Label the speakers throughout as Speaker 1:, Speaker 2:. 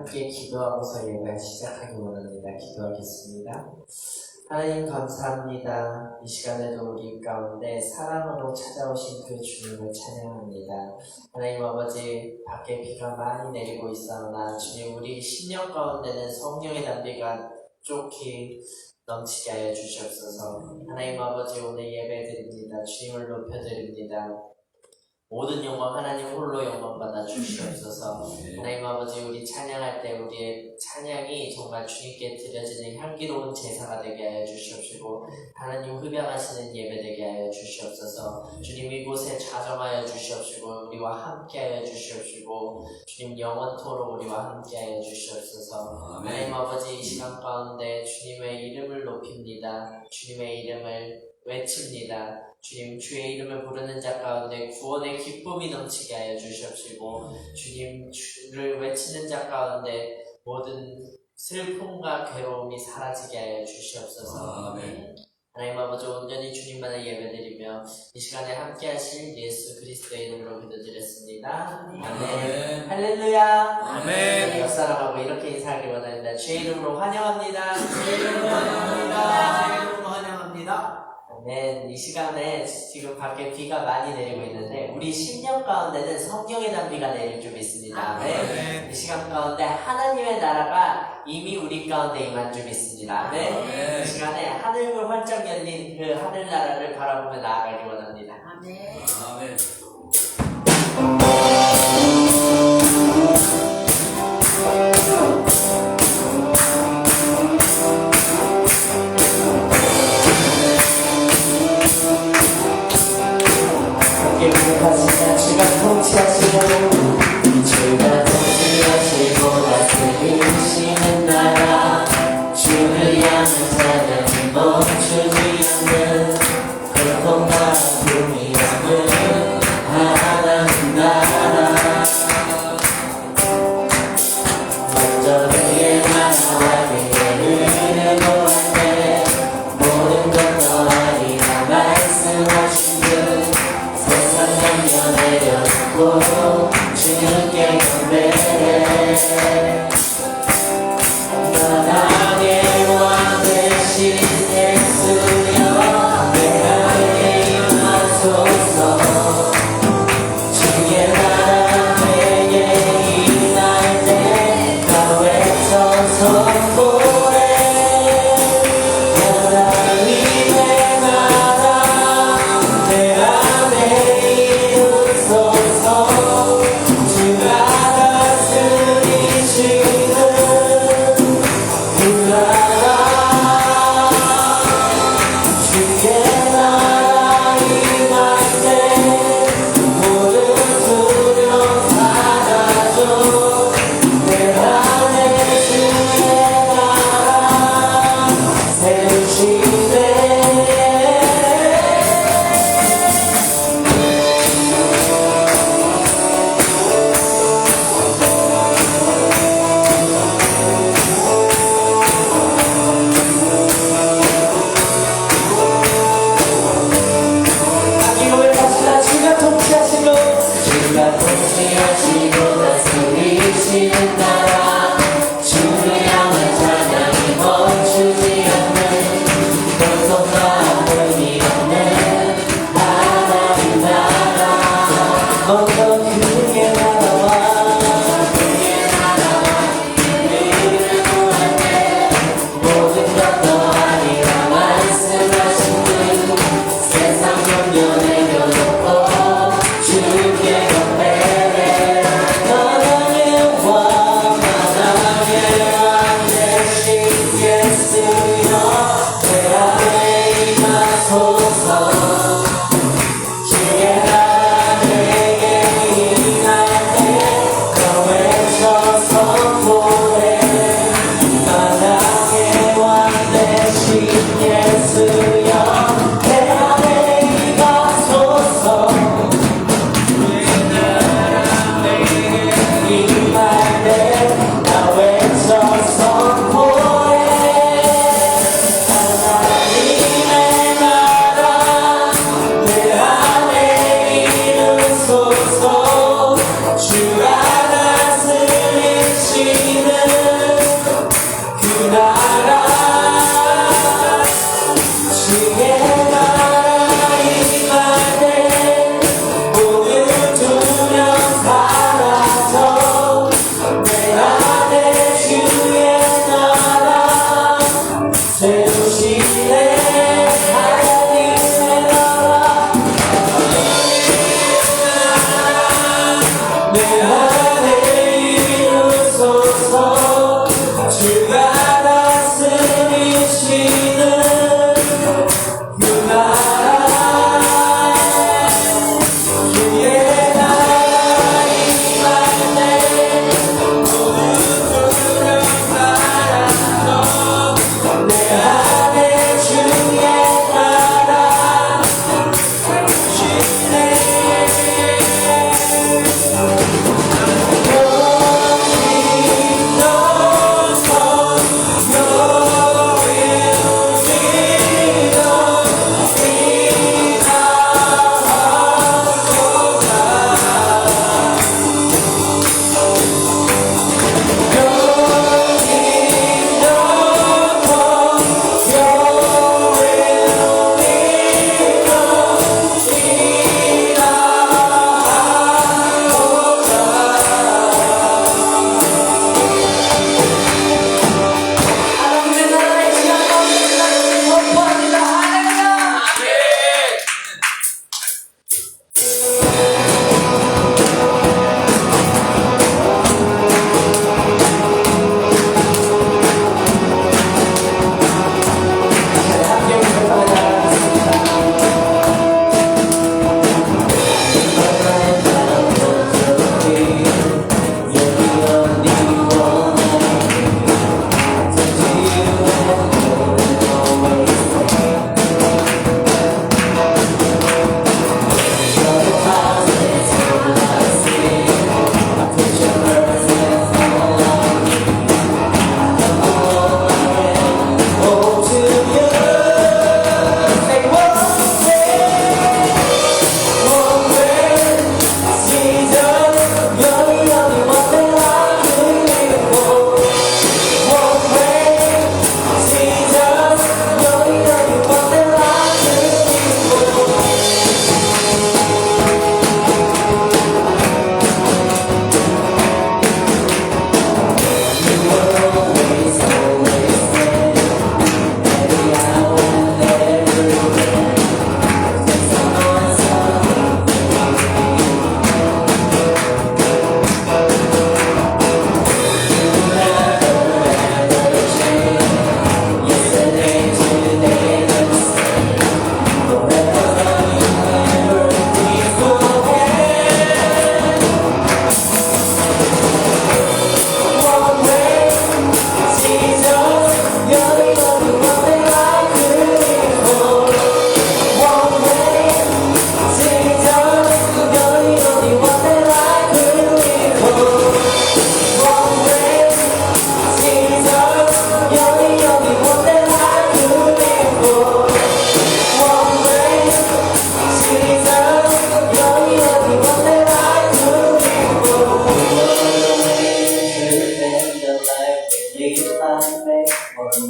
Speaker 1: 함께 기도하고서 예배 시작하기 원합니다. 기도하겠습니다. 하나님 감사합니다. 이 시간에도 우리 가운데 사랑으로 찾아오신 그 주님을 찬양합니다. 하나님 아버지, 밖에 비가 많이 내리고 있사오나 주님, 우리 심령 가운데는 성령의 담비가 좁게 넘치게 하여 주시옵소서. 하나님 아버지, 오늘 예배드립니다. 주님을 높여드립니다. 모든 영광 하나님 홀로 영광 받아 주시옵소서. 하나님 아버지, 우리 찬양할 때 우리의 찬양이 정말 주님께 드려지는 향기로운 제사가 되게 하여 주시옵시고, 하나님 흡양하시는 예배 되게 하여 주시옵소서. 주님 이곳에 자정하여 주시옵시고, 우리와 함께 하여 주시옵시고, 주님 영원토록 우리와 함께 하여 주시옵소서. 하나님 아버지, 이 시간 가운데 주님의 이름을 높입니다. 주님의 이름을 외칩니다. 주님, 주의 이름을 부르는 자 가운데 구원의 기쁨이 넘치게 하여 주시옵시고, 주님, 주를 외치는 자 가운데 모든 슬픔과 괴로움이 사라지게 하여 주시옵소서.
Speaker 2: 아멘.
Speaker 1: 하나님 아버지, 온전히 주님만을 예배드리며 이 시간에 함께 하실 예수 그리스도의 이름으로 기도드렸습니다. 아멘. 할렐루야.
Speaker 2: 아멘.
Speaker 1: 옆 사람하고 이렇게 인사하기 원합니다. 주의 이름으로 환영합니다.
Speaker 2: 주의 이름으로 환영합니다. 주의 이름으로 환영합니다.
Speaker 1: 네, 이 시간에 지금 밖에 비가 많이 내리고 있는데 우리 심령 가운데는 성령의 담비가 내릴 줄 믿습니다. 네. 이 시간 가운데 하나님의 나라가 이미 우리 가운데 임한 줄 믿습니다. 네. 이 시간에 하늘을 활짝 열린 그 하늘나라를 바라보며 나아가기 원합니다.
Speaker 3: 아멘.
Speaker 2: 아멘.
Speaker 1: 하시나 주가 통치하시고 주가 통치하시고 다스리시는 나라 주를 향한 찬양이 멈추지 않는 고통과 아픔이 없는 하나님 나라 먼저 그의 나라와 그의 은혜를 구할 때 모든 것 더하리라 말씀하신 분 내려놓고 주님께 경배해 나라의 왕 되신 예수여 내 안에 임하소서 주의 나라 내게 임할 때 나 외쳐 선포해 하나님의 나라 내 안에 주께 경배해 너는 왕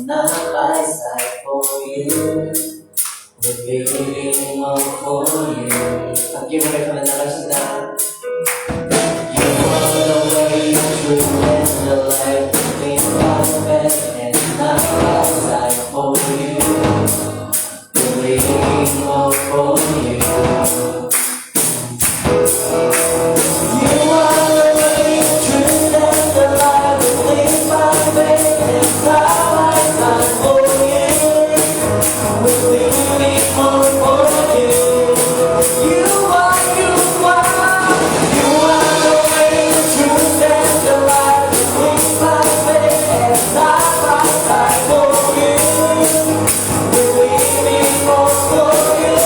Speaker 1: not by side for you. We're waiting all for you. 함께 고백하며 나가신다. You are the way, the truth, and the life. We're perfect and not by side for you. We're waiting all for you. You are the way, the truth, and the life. We live by faith and not by sight for you. We're living more for you. You are the way, the truth, and the life. We live by faith and not by sight for you. We're living more for you.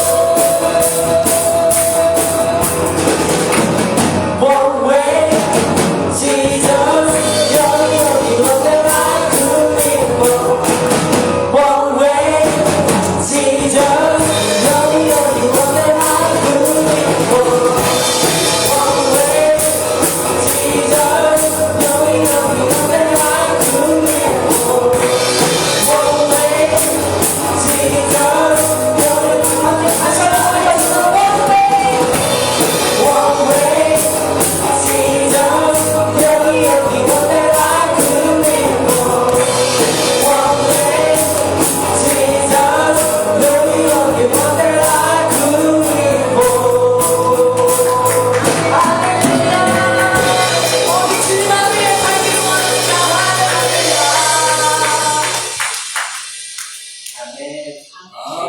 Speaker 1: One way, Jesus, you're the only one that I could live for. One way, Jesus, you're the only one that I could live for. One way, Jesus, you're the only one that I could live for. One way, Jesus, you're the only one that I could live for. One way, Jesus, you're the only one that I could live for. One way, Jesus, you're the only one that I could live for. 할렐루야. 오직 주만 위해 살기를 원합니다. 할렐루야. 아멘.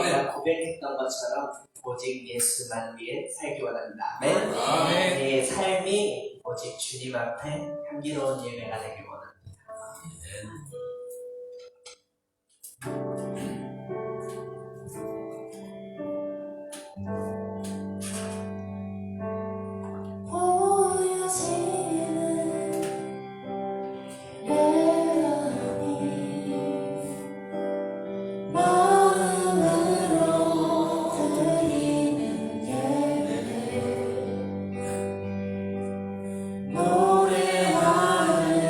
Speaker 1: 제가 고백했던 것처럼 오직 예수만 위해 살기 원합니다. 아멘. 제 삶이 오직 주님 앞에 향기로운 예배가 되길 원합니다.
Speaker 3: 노래하는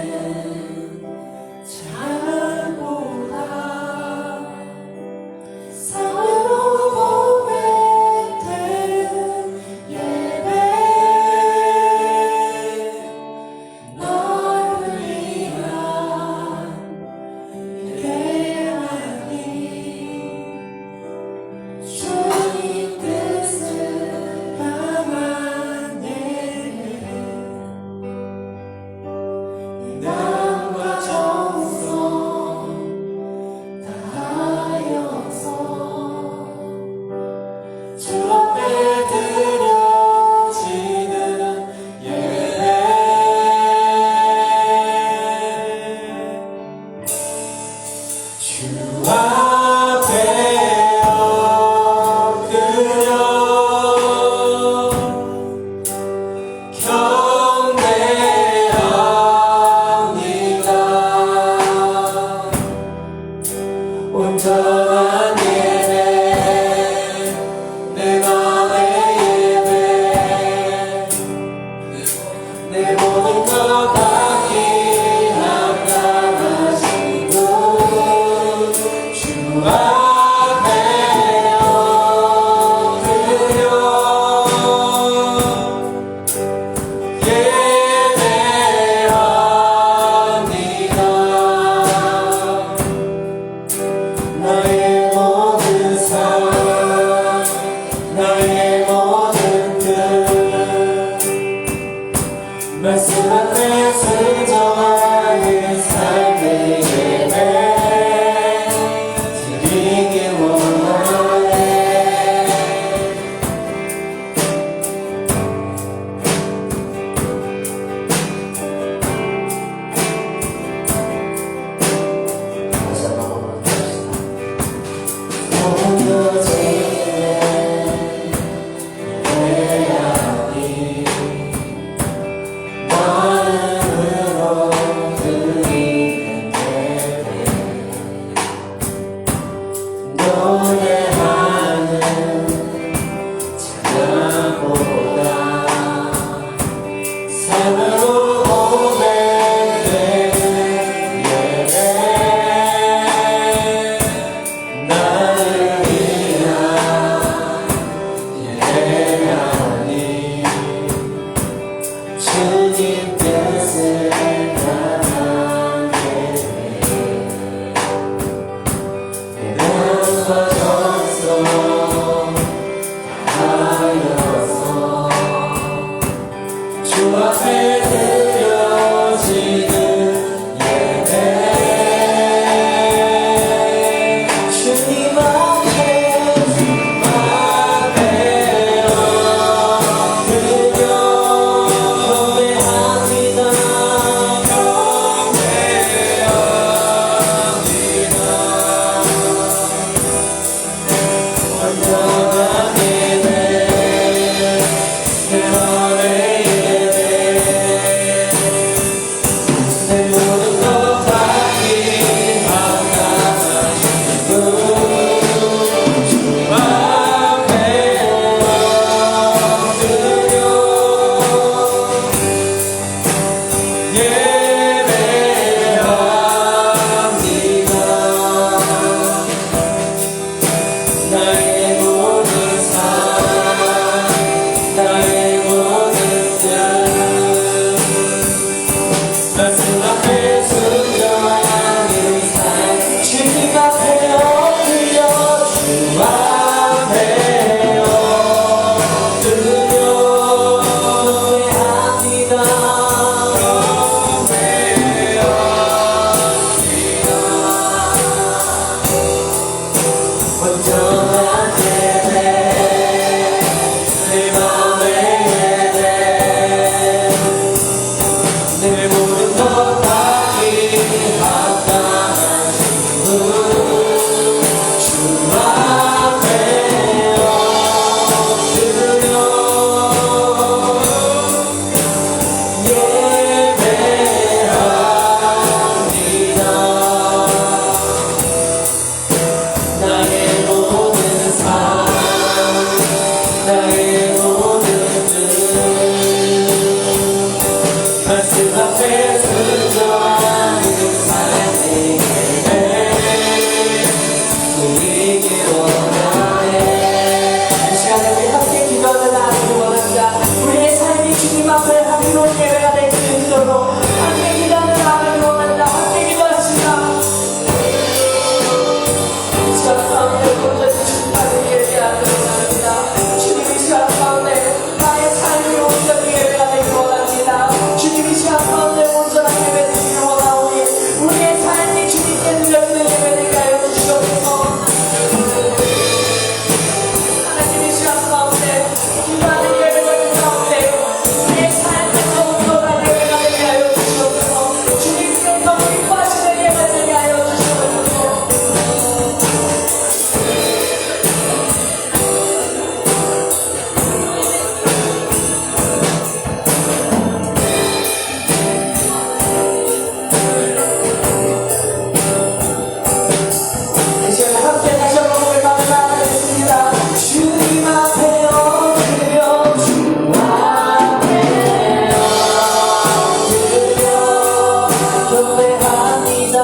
Speaker 1: 경배합니다.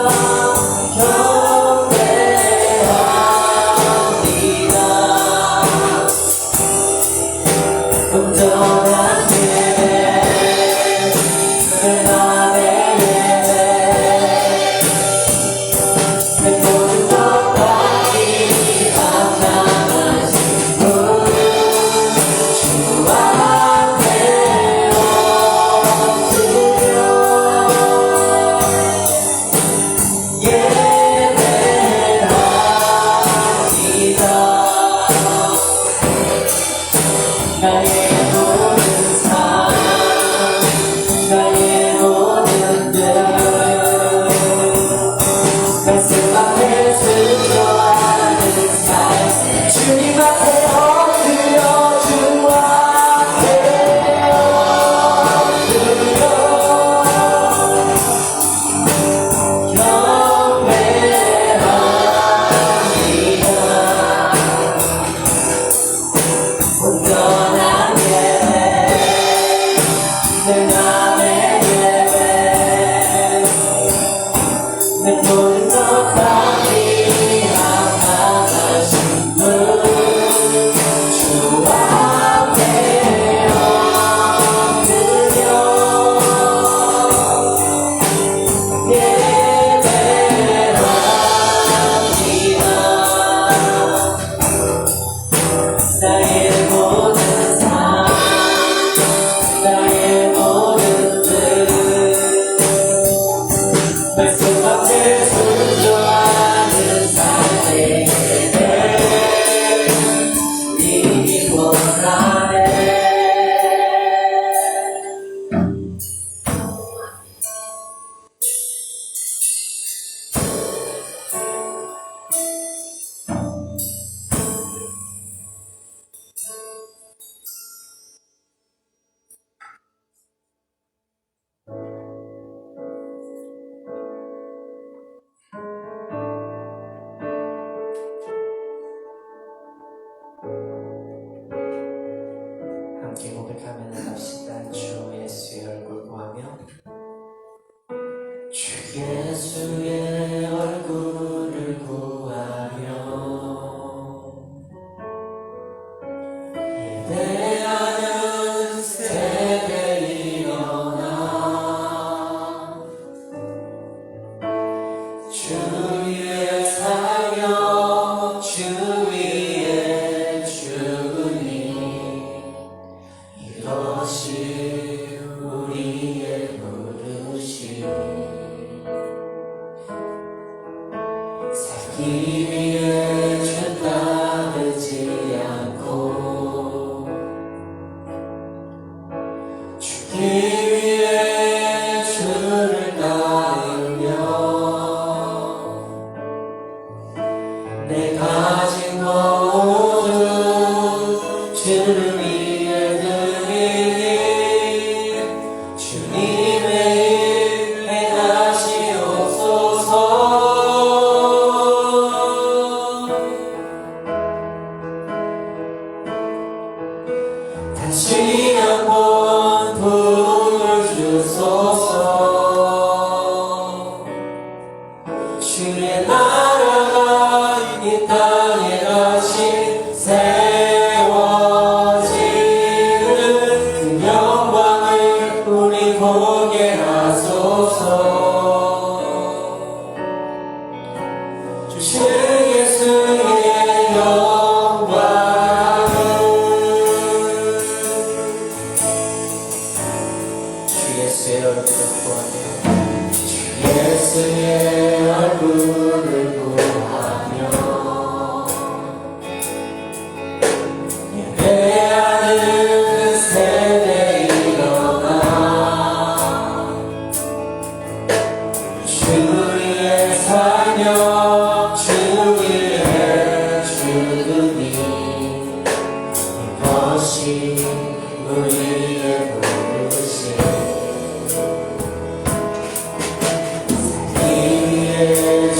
Speaker 1: 온전한 예배, 내 맘의 예배, 내 모든 것 다히 감당하신 분 주 앞에 엎드려 예배합니다. 나의 모든 삶, 나의 모든 뜻, 말씀 앞에 순종하는 삶, 주님 앞에 엎드려 주 앞에 엎드려 경배합니다. 온전한 내 맘의 예배, 내 모든 것 다히 감당하신 분 주 앞에 엎드려 예배합니다. 나의 모든 삶, 나의 모든 뜻, 말씀 앞에 순종하는 삶의 예배, 주님이 원하네. 함께 고백하며 나갑시다. 주 예수의 얼굴 구하며, 주 예수의 얼굴을 구하며 예배하는 새벽에 일어나 주 위에 사며 주 위에 죽으니 이것이 우리의 부르심. 살기 위해 주 따르지 않고 죽기 위해 주를 따르며 내 가진 것 모두 주를 위해 드리니 주님의 일 행하시옵소서. 다시 한번 부름을 주소서. 주의 나라가 이 땅에 다시 세워지는 그 영광을 우리 보게 하소서. 주신 예수의 영광을 주 예수의 얼굴을 구하며 주 예수의 얼굴을 구하며 예배하는 세대에 일어나 주 위에 사며 주 위에 죽으니 이것이 우리의 부르심. 살기 위해 주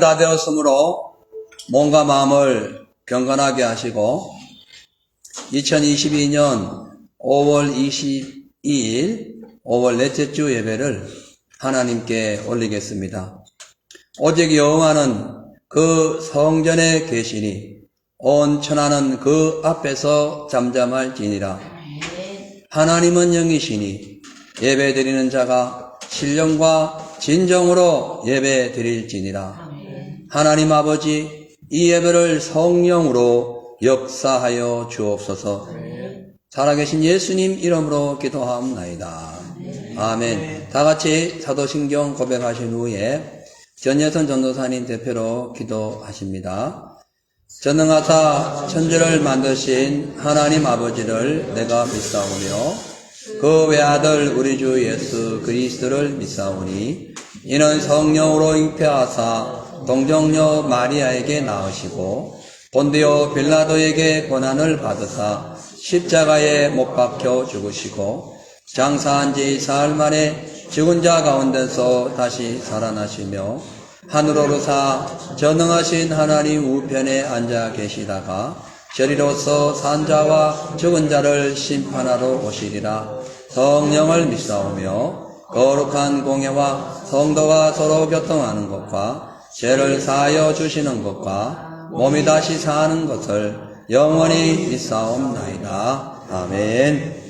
Speaker 3: 다 되었으므로 몸과 마음을 경건하게 하시고 2022년 5월 22일 5월 넷째 주 예배를 하나님께 올리겠습니다. 오직 여호와는 그 성전에 계시니 온 천하는 그 앞에서 잠잠할지니라. 하나님은 영이시니 예배드리는 자가 신령과 진정으로 예배드릴지니라. 하나님 아버지, 이 예배를 성령으로 역사하여 주옵소서. 살아계신 예수님 이름으로 기도하옵나이다. 아멘. 다같이 사도신경 고백하신 후에 전예선 전도사님 대표로 기도하십니다. 전능하사 천지를 만드신 하나님 아버지를 내가 믿사오며 그 외아들 우리 주 예수 그리스도를 믿사오니 이는 성령으로 잉태하사 동정녀 마리아에게 낳으시고 본디오 빌라도에게 고난을 받으사 십자가에 못 박혀 죽으시고 장사한 지 사흘 만에 죽은 자 가운데서 다시 살아나시며 하늘오르사 전능하신 하나님 우편에 앉아 계시다가 저리로서 산 자와 죽은 자를 심판하러 오시리라. 성령을 믿사오며 거룩한 공예와 성도가 서로 교통하는 것과 죄를 사하여 주시는 것과 몸이 다시 사는 것을 영원히 믿사옵나이다. 아멘.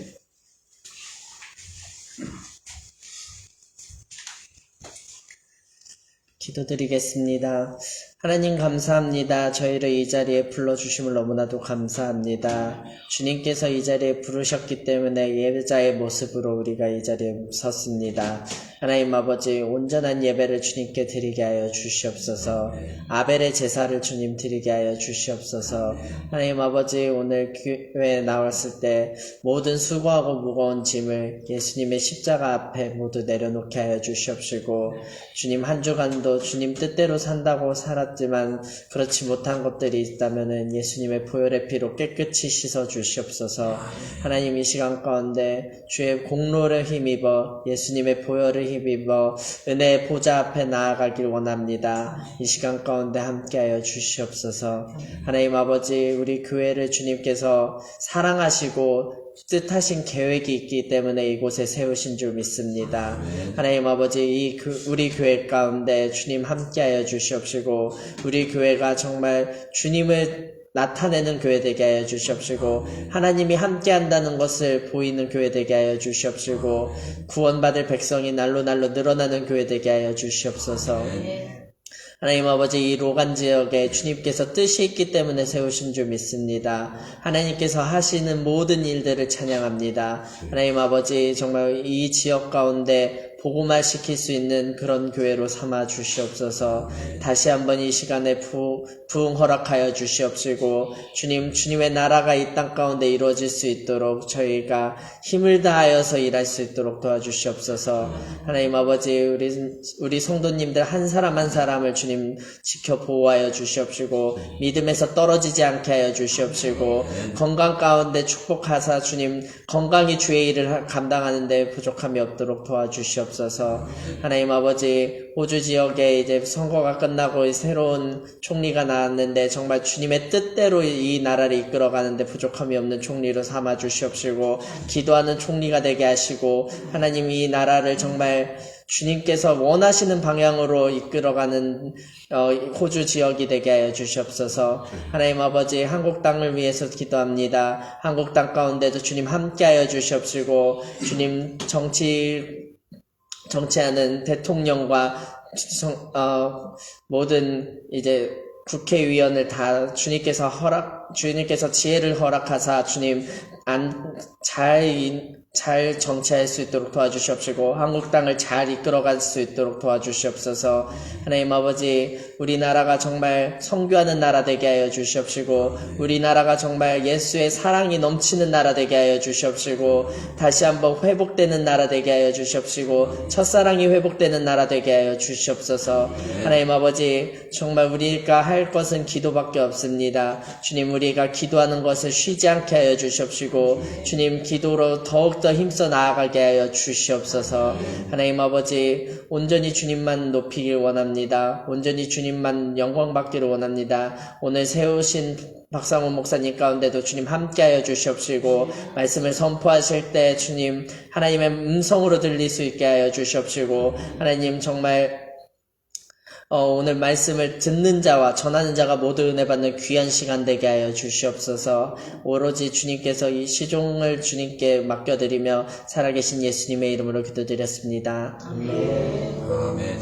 Speaker 1: 기도드리겠습니다. 하나님 감사합니다. 저희를 이 자리에 불러주심을 너무나도 감사합니다. 주님께서 이 자리에 부르셨기 때문에 예배자의 모습으로 우리가 이 자리에 섰습니다. 하나님 아버지, 온전한 예배를 주님께 드리게 하여 주시옵소서. 아벨의 제사를 주님 드리게 하여 주시옵소서. 하나님 아버지, 오늘 교회에 나왔을 때 모든 수고하고 무거운 짐을 예수님의 십자가 앞에 모두 내려놓게 하여 주시옵시고, 주님 한 주간도 주님 뜻대로 산다고 살았지만 그렇지 못한 것들이 있다면은 예수님의 보혈의 피로 깨끗이 씻어 주시옵소서. 하나님, 이 시간 가운데 주의 공로를 힘입어 예수님의 보혈을 힘입어 은혜의 보좌 앞에 나아가길 원합니다. 이 시간 가운데 함께하여 주시옵소서. 하나님 아버지, 우리 교회를 주님께서 사랑하시고 뜻하신 계획이 있기 때문에 이곳에 세우신 줄 믿습니다. 하나님 아버지, 우리 교회 가운데 주님 함께하여 주시옵시고 우리 교회가 정말 주님을 나타내는 교회 되게 하여 주시옵시고 하나님이 함께한다는 것을 보이는 교회 되게 하여 주시옵시고 구원받을 백성이 날로 늘어나는 교회 되게 하여 주시옵소서. 하나님 아버지, 이 로간 지역에 주님께서 뜻이 있기 때문에 세우신 줄 믿습니다. 하나님께서 하시는 모든 일들을 찬양합니다. 하나님 아버지, 정말 이 지역 가운데 복음화 시킬 수 있는 그런 교회로 삼아 주시옵소서. 다시 한번 이 시간에 부흥 허락하여 주시옵시고 주님의 나라가 이 땅 가운데 이루어질 수 있도록 저희가 힘을 다하여서 일할 수 있도록 도와주시옵소서. 하나님 아버지, 우리 성도님들 한 사람 한 사람을 주님 지켜 보호하여 주시옵시고 믿음에서 떨어지지 않게 하여 주시옵시고 건강 가운데 축복하사 주님 건강이 주의 일을 감당하는 데 부족함이 없도록 도와주시옵소서. 하나님 아버지, 호주 지역에 이제 선거가 끝나고 새로운 총리가 나왔는데 정말 주님의 뜻대로 이 나라를 이끌어가는데 부족함이 없는 총리로 삼아 주시옵시고 기도하는 총리가 되게 하시고 하나님, 이 나라를 정말 주님께서 원하시는 방향으로 이끌어가는 호주 지역이 되게 하여 주시옵소서. 하나님 아버지, 한국 땅을 위해서 기도합니다. 한국 땅 가운데도 주님 함께하여 주시옵시고 주님 정치하는 대통령과 모든 이제 국회의원을 다 주님께서 지혜를 허락하사 주님 잘 정치할 수 있도록 도와주시옵시고 한국 땅을 잘 이끌어갈 수 있도록 도와주시옵소서. 하나님 아버지, 우리나라가 정말 선교하는 나라 되게 하여 주시옵시고 우리나라가 정말 예수의 사랑이 넘치는 나라 되게 하여 주시옵시고 다시 한번 회복되는 나라 되게 하여 주시옵시고 첫사랑이 회복되는 나라 되게 하여 주시옵소서. 하나님 아버지, 정말 우리가 할 것은 기도밖에 없습니다. 주님, 우리가 기도하는 것을 쉬지 않게 하여 주시옵시고, 주님, 기도로 더욱더 힘써 나아가게 하여 주시옵소서. 하나님 아버지, 온전히 주님만 높이길 원합니다. 온전히 주님만 영광 받기를 원합니다. 오늘 세우신 박상훈 목사님 가운데도 주님 함께하여 주시옵시고, 말씀을 선포하실 때 주님 하나님의 음성으로 들릴 수 있게 하여 주시옵시고, 하나님 정말 오늘 말씀을 듣는 자와 전하는 자가 모두 은혜 받는 귀한 시간 되게 하여 주시옵소서. 오로지 주님께서 이 시종을 주님께 맡겨드리며 살아계신 예수님의 이름으로 기도드렸습니다. 아멘.
Speaker 3: 아멘.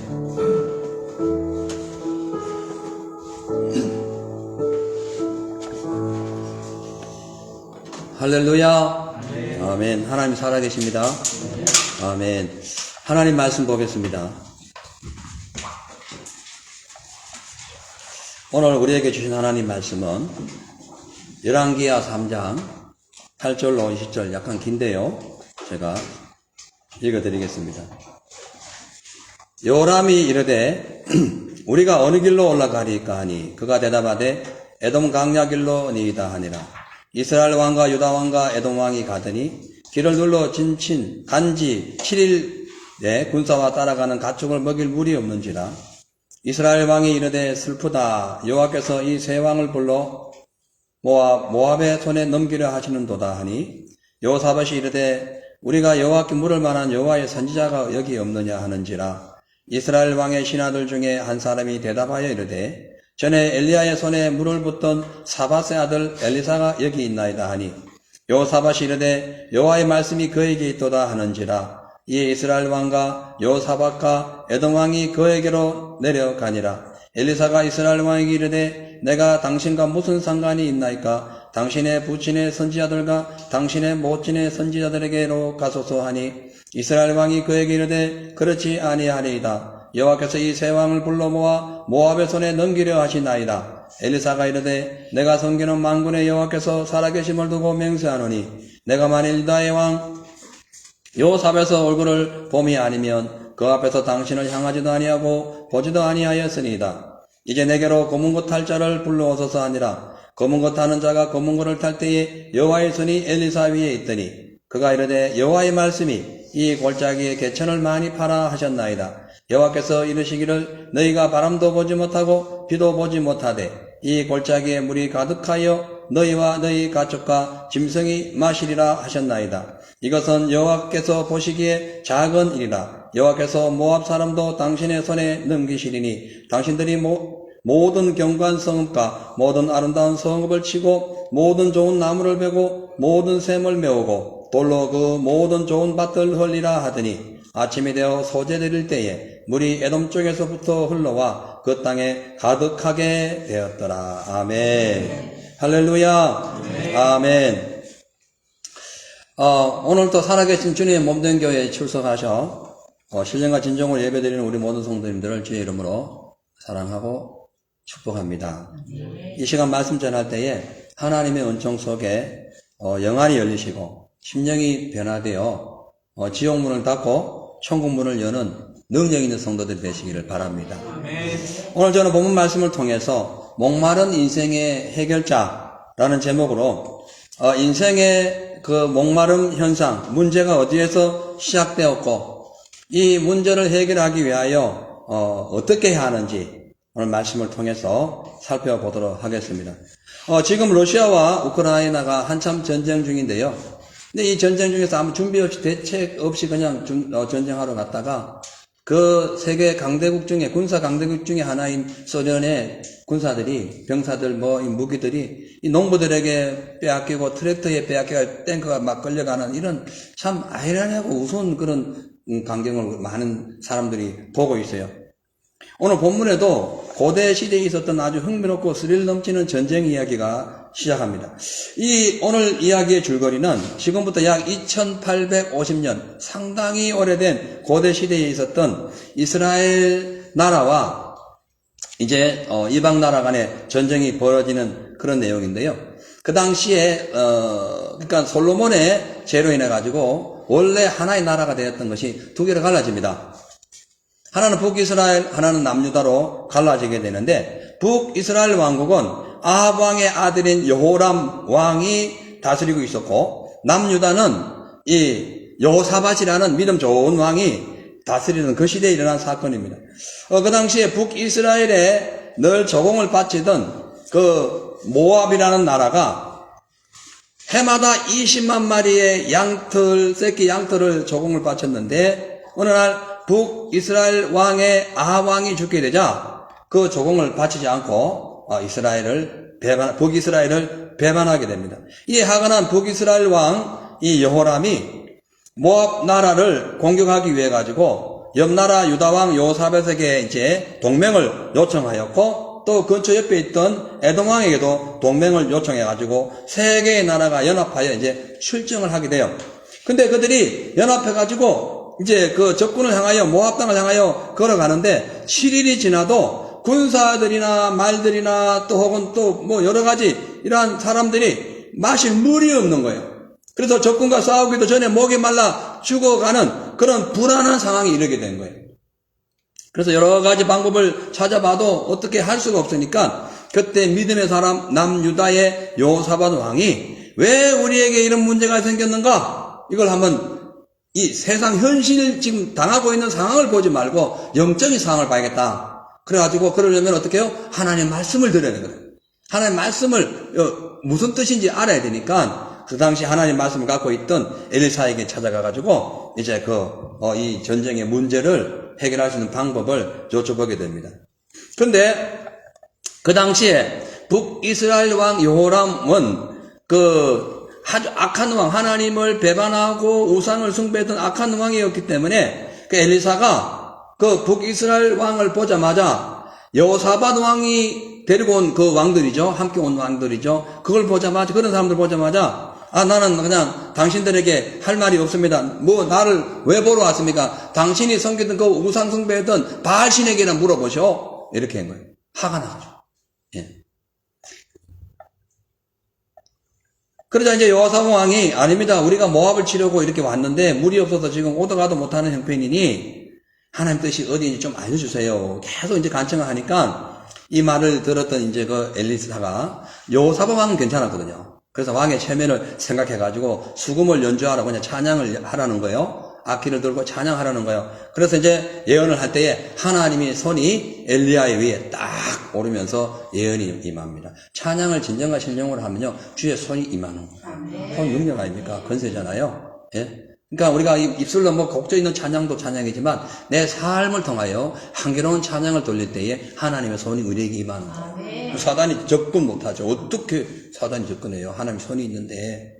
Speaker 3: 할렐루야. 아멘. 하나님 살아계십니다. 아멘. 하나님 말씀 보겠습니다. 오늘 우리에게 주신 하나님 말씀은 열왕기하 3장 8절로 20절, 약간 긴데요, 제가 읽어드리겠습니다. 요람이 이르되 우리가 어느 길로 올라가리까 하니 그가 대답하되 에돔 강야 길로 니이다 하니라. 이스라엘 왕과 유다 왕과 에돔 왕이 가더니 길을 둘러 진친 간지 7일에 군사와 따라가는 가축을 먹일 물이 없는지라. 이스라엘 왕이 이르되 슬프다. 여호와께서 이 세 왕을 불러 모압의 손에 넘기려 하시는도다 하니, 여호사밧이 이르되 우리가 여호와께 물을 만한 여호와의 선지자가 여기 없느냐 하는지라. 이스라엘 왕의 신하들 중에 한 사람이 대답하여 이르되 전에 엘리야의 손에 물을 붓던 사밧의 아들 엘리사가 여기 있나이다 하니, 여호사밧이 이르되 여호와의 말씀이 그에게 있도다 하는지라. 이에 이스라엘 왕과 여호사밧과 에돔 왕이 그에게로 내려가니라. 엘리사가 이스라엘 왕에게 이르되 내가 당신과 무슨 상관이 있나이까? 당신의 부친의 선지자들과 당신의 모친의 선지자들에게로 가소서 하니, 이스라엘 왕이 그에게 이르되 그렇지 아니하리이다. 여호와께서 이 세 왕을 불러 모아 모압의 손에 넘기려 하시나이다. 엘리사가 이르되 내가 섬기는 만군의 여호와께서 살아계심을 두고 맹세하노니, 내가 만일 유다의 왕 여호사밧의 얼굴을 봄이 아니면 그 앞에서 당신을 향하지도 아니하고 보지도 아니하였으니이다. 이제 내게로 검은고 탈 자를 불러오소서 하니라. 검은고 타는 자가 검은고를 탈 때에 여호와의 손이 엘리사 위에 있더니, 그가 이르되 여호와의 말씀이 이 골짜기에 개천을 많이 파라 하셨나이다. 여호와께서 이르시기를 너희가 바람도 보지 못하고 비도 보지 못하되 이 골짜기에 물이 가득하여 너희와 너희 가축과 짐승이 마시리라 하셨나이다. 이것은 여호와께서 보시기에 작은 일이라. 여호와께서 모압 사람도 당신의 손에 넘기시리니 당신들이 모든 견고한 성읍과 모든 아름다운 성읍을 치고 모든 좋은 나무를 베고 모든 샘을 메우고 돌로 그 모든 좋은 밭을 헐리라 하더니, 아침이 되어 소재드릴 때에 물이 에돔 쪽에서부터 흘러와 그 땅에 가득하게 되었더라. 아멘. 할렐루야. 아멘. 오늘도 살아계신 주님의 몸된 교회에 출석하셔 신령과 진정으로 예배드리는 우리 모든 성도님들을 주의 이름으로 사랑하고 축복합니다. 이 시간 말씀 전할 때에 하나님의 은총 속에 영안이 열리시고 심령이 변화되어 지옥문을 닫고 천국문을 여는 능력 있는 성도들이 되시기를 바랍니다. 오늘 저는 본문 말씀을 통해서 목마른 인생의 해결자라는 제목으로 인생의 그 목마름 현상, 문제가 어디에서 시작되었고 이 문제를 해결하기 위하여 어떻게 해야 하는지 오늘 말씀을 통해서 살펴보도록 하겠습니다. 지금 러시아와 우크라이나가 한참 전쟁 중인데요. 근데 이 전쟁 중에서 아무 준비 없이 대책 없이 그냥 전쟁하러 갔다가 그 세계 강대국 중에 군사 강대국 중에 하나인 소련의 군사들이 병사들 이 무기들이 이 농부들에게 빼앗기고 트랙터에 빼앗기고 탱크가 막 끌려가는 이런 참 아이러니하고 우스운 그런 광경을 많은 사람들이 보고 있어요. 오늘 본문에도 고대 시대에 있었던 아주 흥미롭고 스릴 넘치는 전쟁 이야기가 시작합니다. 이 오늘 이야기의 줄거리는 지금부터 약 2850년 상당히 오래된 고대 시대에 있었던 이스라엘 나라와 이제 이방 나라 간의 전쟁이 벌어지는 그런 내용인데요. 그 당시에 그러니까 솔로몬의 죄로 인해 가지고 원래 하나의 나라가 되었던 것이 두 개로 갈라집니다. 하나는 북이스라엘, 하나는 남유다로 갈라지게 되는데 북이스라엘 왕국은 아합 왕의 아들인 여호람 왕이 다스리고 있었고, 남유다는 이 여호사밧이라는 믿음 좋은 왕이 다스리는 그 시대에 일어난 사건입니다. 그 당시에 북이스라엘에 늘 조공을 바치던 그 모압이라는 나라가 해마다 20만 마리의 새끼 양털을 조공을 바쳤는데, 어느 날 북이스라엘 왕의 아합 왕이 죽게 되자 그 조공을 바치지 않고 북이스라엘을 배반하게 됩니다. 이에 화가 난 북이스라엘 왕 이 여호람이 모압 나라를 공격하기 위해 가지고 옆 나라 유다 왕 여호사밧에게 이제 동맹을 요청하였고, 또 근처 옆에 있던 에돔 왕에게도 동맹을 요청해 가지고 세 개의 나라가 연합하여 이제 출정을 하게 돼요. 근데 그들이 연합해 가지고 이제 그 적군을 향하여 모압 땅을 향하여 걸어가는데 7일이 지나도 군사들이나 말들이나 또 혹은 또 뭐 여러 가지 이러한 사람들이 마실 물이 없는 거예요. 그래서 적군과 싸우기도 전에 목이 말라 죽어가는 그런 불안한 상황이 이르게 된 거예요. 그래서 여러 가지 방법을 찾아봐도 어떻게 할 수가 없으니까 그때 믿음의 사람 남유다의 여호사밧 왕이 왜 우리에게 이런 문제가 생겼는가? 이걸 한번 이 세상 현실 지금 당하고 있는 상황을 보지 말고 영적인 상황을 봐야겠다. 그래가지고 그러려면 어떻게 해요? 하나님 말씀을 들어야 되거든요. 하나님 말씀을 무슨 뜻인지 알아야 되니까 그 당시 하나님 말씀을 갖고 있던 엘리사에게 찾아가가지고 이제 이 전쟁의 문제를 해결할 수 있는 방법을 여쭤보게 됩니다. 그런데 그 당시에 북이스라엘 왕 여호람은 아주 악한 왕, 하나님을 배반하고 우상을 숭배했던 악한 왕이었기 때문에 그 엘리사가 그 북이스라엘 왕을 보자마자 여호사밧 왕이 데리고 온 그 왕들이죠. 함께 온 왕들이죠. 그걸 보자마자, 그런 사람들 보자마자 나는 그냥 당신들에게 할 말이 없습니다. 뭐 나를 왜 보러 왔습니까? 당신이 섬기던 그 우상 숭배했던 바알신에게나 물어보시오. 이렇게 한 거예요. 화가 나죠. 예. 그러자 이제 여호사밧 왕이 아닙니다. 우리가 모압을 치려고 이렇게 왔는데 물이 없어서 지금 오도 가도 못하는 형편이니 하나님 뜻이 어디인지 좀 알려주세요. 계속 이제 간청을 하니까 이 말을 들었던 이제 그 엘리사가 여호사밧 왕은 괜찮았거든요. 그래서 왕의 체면을 생각해가지고 수금을 연주하라고 그냥 찬양을 하라는 거예요. 악기를 들고 찬양하라는 거예요. 그래서 이제 예언을 할 때에 하나님의 손이 엘리야의 위에 딱 오르면서 예언이 임합니다. 찬양을 진정과 신령으로 하면요, 주의 손이 임하는 거예요. 손 능력 아닙니까? 건세잖아요. 예? 그러니까 우리가 입술로 뭐 곡조 있는 찬양도 찬양이지만 내 삶을 통하여 한계로운 찬양을 돌릴 때에 하나님의 손이 우리에게 임하는 거예요. 사단이 접근 못하죠. 어떻게 사단이 접근해요? 하나님 손이 있는데.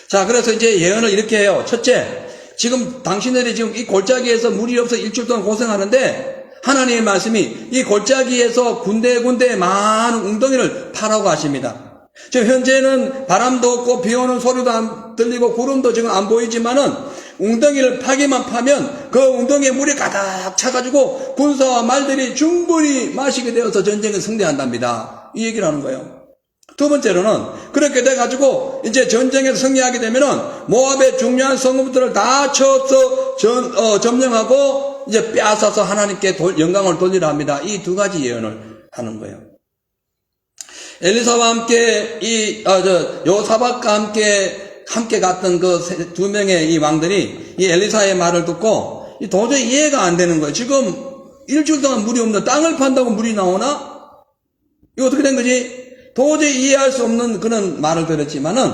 Speaker 3: 자, 그래서 이제 예언을 이렇게 해요. 첫째, 지금 당신들이 지금 이 골짜기에서 물이 없어 일주일 동안 고생하는데 하나님의 말씀이 이 골짜기에서 군데군데 많은 웅덩이를 파라고 하십니다. 지금 현재는 바람도 없고 비 오는 소리도 안 들리고 구름도 지금 안 보이지만은 웅덩이를 파기만 파면 그 웅덩이에 물이 가득 차가지고 군사와 말들이 충분히 마시게 되어서 전쟁을 승리한답니다. 이 얘기를 하는 거예요. 두 번째로는 그렇게 돼가지고 이제 전쟁에서 승리하게 되면은 모압의 중요한 성읍들을 다 쳐서 점령하고 이제 빼앗아서 하나님께 영광을 돌리라 합니다. 이 두 가지 예언을 하는 거예요. 엘리사와 함께 여호사밧과 함께 갔던 그 두 명의 이 왕들이 이 엘리사의 말을 듣고 도저히 이해가 안 되는 거예요. 지금 일주일 동안 물이 없는데 땅을 판다고 물이 나오나? 이거 어떻게 된 거지? 도저히 이해할 수 없는 그런 말을 들었지만은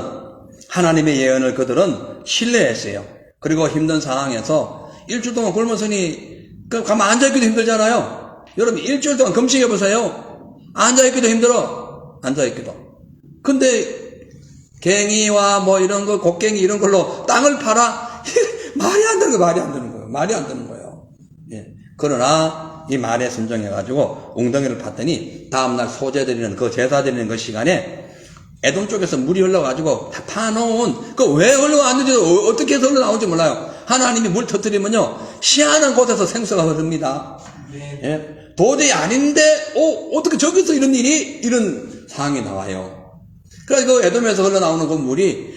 Speaker 3: 하나님의 예언을 그들은 신뢰했어요. 그리고 힘든 상황에서 일주일 동안 굶었으니 가만 앉아있기도 힘들잖아요. 여러분 일주일 동안 금식해보세요. 앉아있기도 힘들어. 앉아있기도. 근데 갱이와 뭐 이런 거, 곡괭이 이런 걸로 땅을 팔아? 말이 안 되는 거예요. 말이 안 되는 거예요. 예. 그러나 이 말에 순종해가지고 웅덩이를 팠더니 다음날 소제드리는 그 제사 드리는 그 시간에 에돔 쪽에서 물이 흘러가지고 다 파놓은 그 왜 흘러왔는지 어떻게 해서 흘러나온지 몰라요. 하나님이 물 터뜨리면요 희한한 곳에서 생수가 흐릅니다. 예. 도저히 아닌데 어떻게 저기서 이런 일이 이런 상황이 나와요. 그래서 그 에돔에서 흘러나오는 그 물이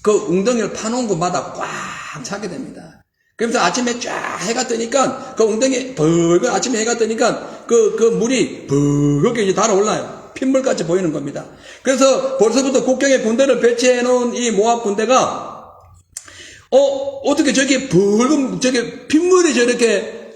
Speaker 3: 그 웅덩이를 파놓은 곳마다 꽉 차게 됩니다. 그러면서 아침에 쫙 해가 뜨니까 그 웅덩이 벌겋 아침에 해가 뜨니까 그 물이 버겋게 이제 달아올라요. 핏물같이 보이는 겁니다. 그래서 벌써부터 국경에 군대를 배치해 놓은 이 모압 군대가 어떻게 저기 붉은, 저기 핏물이 저렇게,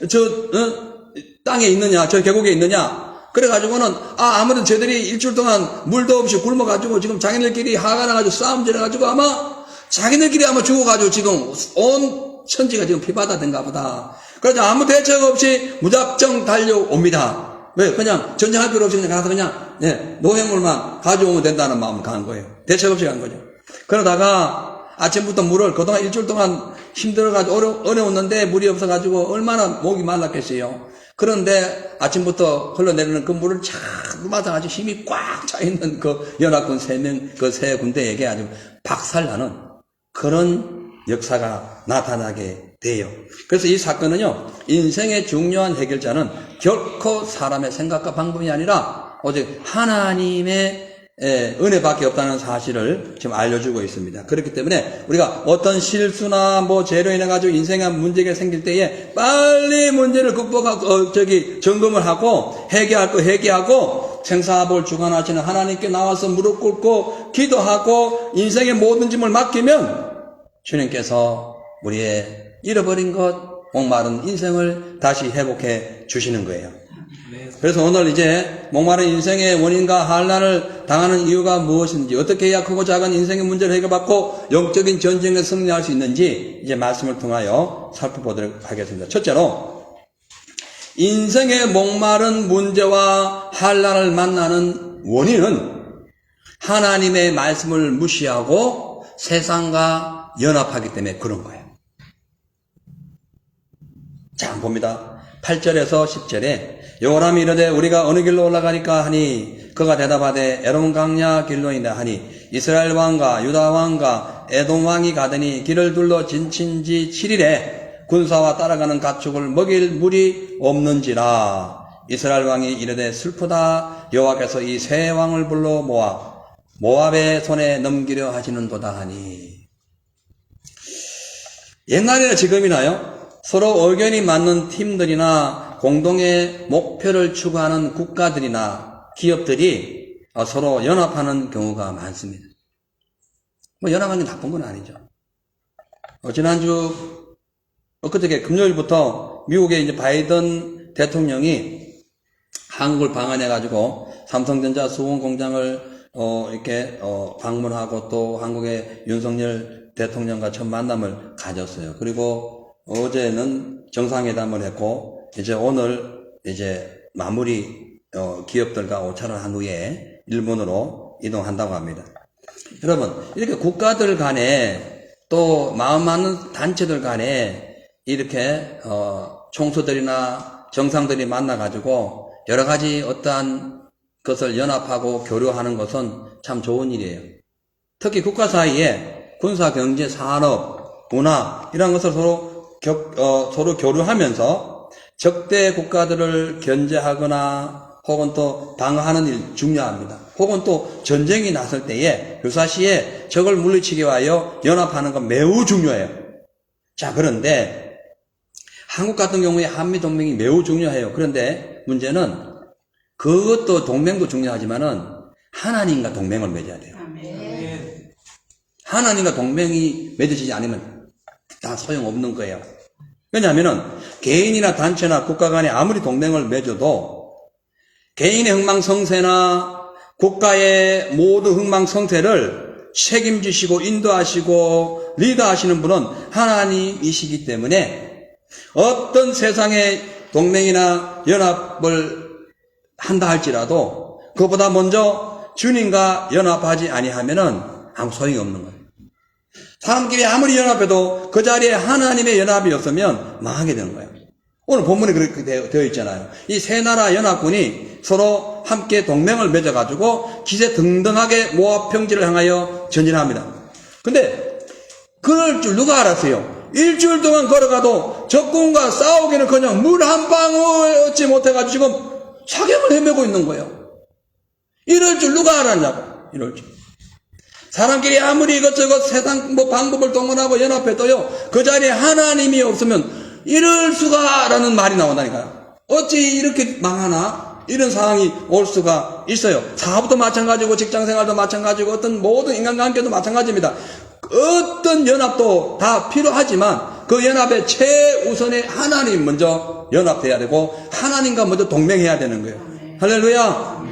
Speaker 3: 땅에 있느냐, 저 계곡에 있느냐. 그래가지고는, 아무래도 저들이 일주일 동안 물도 없이 굶어가지고 지금 자기네들끼리 화가 나가지고 싸움 지어가지고 아마 자기네들끼리 아마 죽어가지고 지금 온 천지가 지금 피바다 된가 보다. 그래서 아무 대책 없이 무작정 달려옵니다. 왜? 그냥 전쟁할 필요 없이 그냥 가서 그냥, 노획물만 가져오면 된다는 마음으로 간 거예요. 대책 없이 간 거죠. 그러다가, 아침부터 물을 그동안 일주일 동안 힘들어가지고 어려웠는데 물이 없어가지고 얼마나 목이 말랐겠어요. 그런데 아침부터 흘러내리는 그 물을 쫙 맞아가지고 힘이 꽉 차있는 그 연합군 3명, 그 세 군대에게 아주 박살나는 그런 역사가 나타나게 돼요. 그래서 이 사건은요, 인생의 중요한 해결자는 결코 사람의 생각과 방법이 아니라 오직 하나님의 은혜밖에 없다는 사실을 지금 알려주고 있습니다. 그렇기 때문에 우리가 어떤 실수나 죄로 인해 가지고 인생에 문제가 생길 때에 빨리 문제를 극복하고 점검을 하고 해결할 거 해결하고 생사볼 주관하시는 하나님께 나와서 무릎 꿇고 기도하고 인생의 모든 짐을 맡기면 주님께서 우리의 잃어버린 것, 목마른 인생을 다시 회복해 주시는 거예요. 그래서 오늘 이제 목마른 인생의 원인과 환난을 당하는 이유가 무엇인지, 어떻게 해야 크고 작은 인생의 문제를 해결받고 영적인 전쟁에 승리할 수 있는지 이제 말씀을 통하여 살펴보도록 하겠습니다. 첫째로, 인생의 목마른 문제와 환난을 만나는 원인은 하나님의 말씀을 무시하고 세상과 연합하기 때문에 그런 거예요. 자, 봅니다. 8절에서 10절에 여호람이 이르되 우리가 어느 길로 올라가리까 하니 그가 대답하되 에돔 강야 길로이다 하니 이스라엘 왕과 유다 왕과 에돔 왕이 가더니 길을 둘러 진친 지 7일에 군사와 따라가는 가축을 먹일 물이 없는지라. 이스라엘 왕이 이르되 슬프다. 여호와께서 이 세 왕을 불러 모압의 손에 넘기려 하시는도다 하니. 옛날이나 지금이나요, 서로 의견이 맞는 팀들이나 공동의 목표를 추구하는 국가들이나 기업들이 서로 연합하는 경우가 많습니다. 연합하는 게 나쁜 건 아니죠. 지난주 엊그저께 금요일부터 미국의 이제 바이든 대통령이 한국을 방한해가지고 삼성전자 수원 공장을 이렇게 방문하고 또 한국의 윤석열 대통령과 첫 만남을 가졌어요. 그리고 어제는 정상회담을 했고 이제 오늘 이제 마무리 기업들과 오차를 한 후에 일본으로 이동한다고 합니다. 여러분, 이렇게 국가들 간에 또 마음 맞는 단체들 간에 이렇게 총수들이나 정상들이 만나가지고 여러 가지 어떠한 것을 연합하고 교류하는 것은 참 좋은 일이에요. 특히 국가 사이에 군사, 경제, 산업, 문화 이런 것을 서로 교류하면서 적대 국가들을 견제하거나 혹은 또 방어하는 일 중요합니다. 혹은 또 전쟁이 났을 때에 유사시에 적을 물리치기 위하여 연합하는 건 매우 중요해요. 자, 그런데 한국 같은 경우에 한미동맹이 매우 중요해요. 그런데 문제는 그것도 동맹도 중요하지만은 하나님과 동맹을 맺어야 돼요. 하나님과 동맹이 맺어지지 않으면 다 소용없는 거예요. 왜냐하면은 개인이나 단체나 국가 간에 아무리 동맹을 맺어도 개인의 흥망성쇠나 국가의 모든 흥망성쇠를 책임지시고 인도하시고 리더하시는 분은 하나님이시기 때문에 어떤 세상의 동맹이나 연합을 한다 할지라도 그보다 먼저 주님과 연합하지 아니하면은 아무 소용이 없는 거예요. 사람끼리 아무리 연합해도 그 자리에 하나님의 연합이 없으면 망하게 되는 거예요. 오늘 본문에 그렇게 되어 있잖아요. 이 세 나라 연합군이 서로 함께 동맹을 맺어가지고 기세등등하게 모압 평지를 향하여 전진합니다. 근데 그럴 줄 누가 알았어요? 일주일 동안 걸어가도 적군과 싸우기는커녕 물 한 방울 얻지 못해가지고 지금 사경을 헤매고 있는 거예요. 이럴 줄 누가 알았냐고. 이럴 줄. 사람끼리 아무리 이것저것 세상 방법을 동원하고 연합해도요, 그 자리에 하나님이 없으면 이럴 수가 라는 말이 나온다니까요. 어찌 이렇게 망하나? 이런 상황이 올 수가 있어요. 사업도 마찬가지고 직장생활도 마찬가지고 어떤 모든 인간관계도 마찬가지입니다. 어떤 연합도 다 필요하지만 그 연합의 최우선에 하나님 먼저 연합해야 되고 하나님과 먼저 동맹해야 되는 거예요. 할렐루야.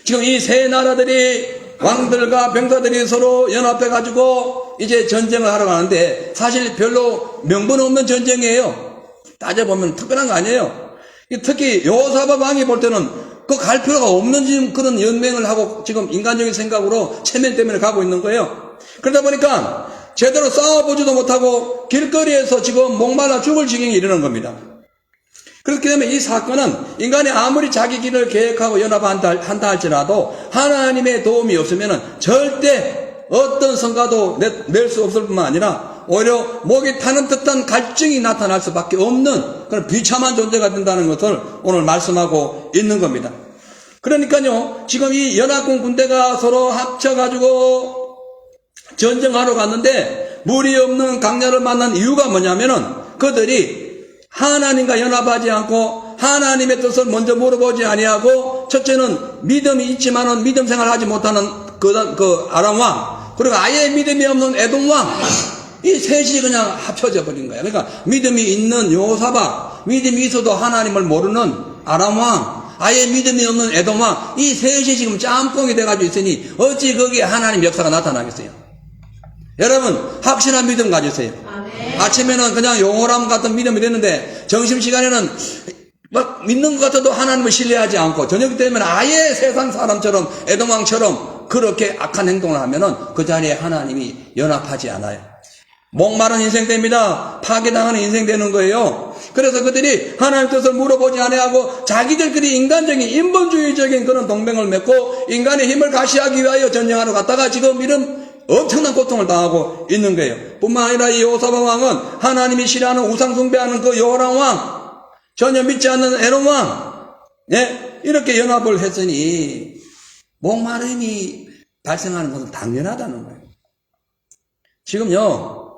Speaker 3: 지금 이 세 나라들이 왕들과 병사들이 서로 연합해가지고 이제 전쟁을 하러 가는데 사실 별로 명분 없는 전쟁이에요. 따져보면 특별한 거 아니에요. 특히 여호사밧 왕이 볼 때는 그 갈 필요가 없는 지금 그런 연맹을 하고 지금 인간적인 생각으로 체면 때문에 가고 있는 거예요. 그러다 보니까 제대로 싸워보지도 못하고 길거리에서 지금 목말라 죽을 지경에 이르는 겁니다. 그렇기 때문에 이 사건은 인간이 아무리 자기 길을 계획하고 연합한다 할지라도 하나님의 도움이 없으면 절대 어떤 성과도 낼 수 없을 뿐만 아니라 오히려 목이 타는 듯한 갈증이 나타날 수밖에 없는 그런 비참한 존재가 된다는 것을 오늘 말씀하고 있는 겁니다. 그러니까요, 지금 이 연합군 군대가 서로 합쳐가지고 전쟁하러 갔는데 무리 없는 강야를 만난 이유가 뭐냐면은 그들이 하나님과 연합하지 않고 하나님의 뜻을 먼저 물어보지 아니하고 첫째는 믿음이 있지만은 믿음 생활하지 못하는 그 아람 왕, 그리고 아예 믿음이 없는 에돔 왕, 이 셋이 그냥 합쳐져 버린 거야. 그러니까 믿음이 있는 여호사밧, 믿음이 있어도 하나님을 모르는 아람 왕, 아예 믿음이 없는 에돔 왕, 이 셋이 지금 짬뽕이 돼가지고 있으니 어찌 거기에 하나님 역사가 나타나겠어요? 여러분 확실한 믿음 가지세요. 아침에는 그냥 용호람 같은 믿음이 되는데 점심시간에는 막 믿는 것 같아도 하나님을 신뢰하지 않고 저녁 되면 아예 세상 사람처럼 에돔 왕처럼 그렇게 악한 행동을 하면은 그 자리에 하나님이 연합하지 않아요. 목마른 인생 됩니다. 파괴당하는 인생 되는 거예요. 그래서 그들이 하나님 뜻을 물어보지 아니하고 자기들끼리 인간적인 인본주의적인 그런 동맹을 맺고 인간의 힘을 가시하기 위하여 전쟁하러 갔다가 지금 이런 엄청난 고통을 당하고 있는 거예요. 뿐만 아니라 이 여호사밧 왕은 하나님이 싫어하는 우상 숭배하는 그 여호람 왕, 전혀 믿지 않는 에돔 왕, 이렇게 연합을 했으니 목마름이 발생하는 것은 당연하다는 거예요. 지금요,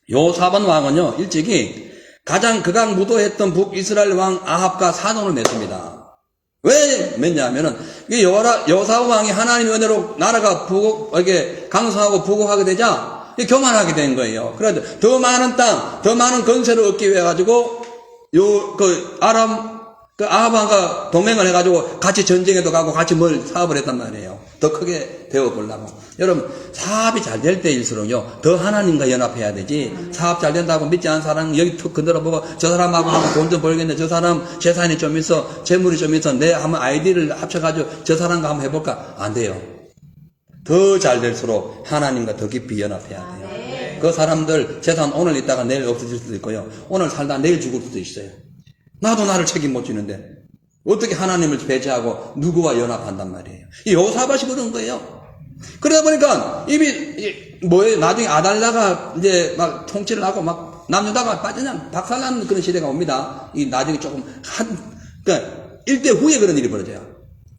Speaker 3: 여호사밧 왕은요, 일찍이 가장 극악무도했던 북이스라엘 왕 아합과 사돈을 맺습니다. 왜 맺냐면은 여호사밧 왕이 하나님의 은혜로 나라가 이렇게 강성하고 부국하게 되자 교만하게 된 거예요. 그래서 더 많은 땅, 더 많은 건설을 얻기 위해 가지고 아합 왕과 동맹을 해가지고 같이 전쟁에도 가고 같이 사업을 했단 말이에요. 더 크게 되어보려고. 여러분 사업이 잘 될 때일수록요 더 하나님과 연합해야 되지. 사업 잘 된다고 믿지 않은 사람 여기 툭 건드려보고 저 사람하고 돈 좀 벌겠네, 저 사람 재산이 좀 있어, 재물이 좀 있어, 내 한번 아이디를 합쳐가지고 저 사람과 한번 해볼까? 안 돼요. 더 잘 될수록 하나님과 더 깊이 연합해야 돼요. 그 사람들 재산 오늘 있다가 내일 없어질 수도 있고요, 오늘 살다 내일 죽을 수도 있어요. 나도 나를 책임 못 지는데 어떻게 하나님을 배제하고 누구와 연합한단 말이에요. 이 여호사밧이 그런 거예요. 그러다 보니까 나중에 아달랴가 이제 막 통치를 하고 막 남유다가 빠져냥 박살나는 그런 시대가 옵니다. 이 나중에 조금 그러니까 일대 후에 그런 일이 벌어져요.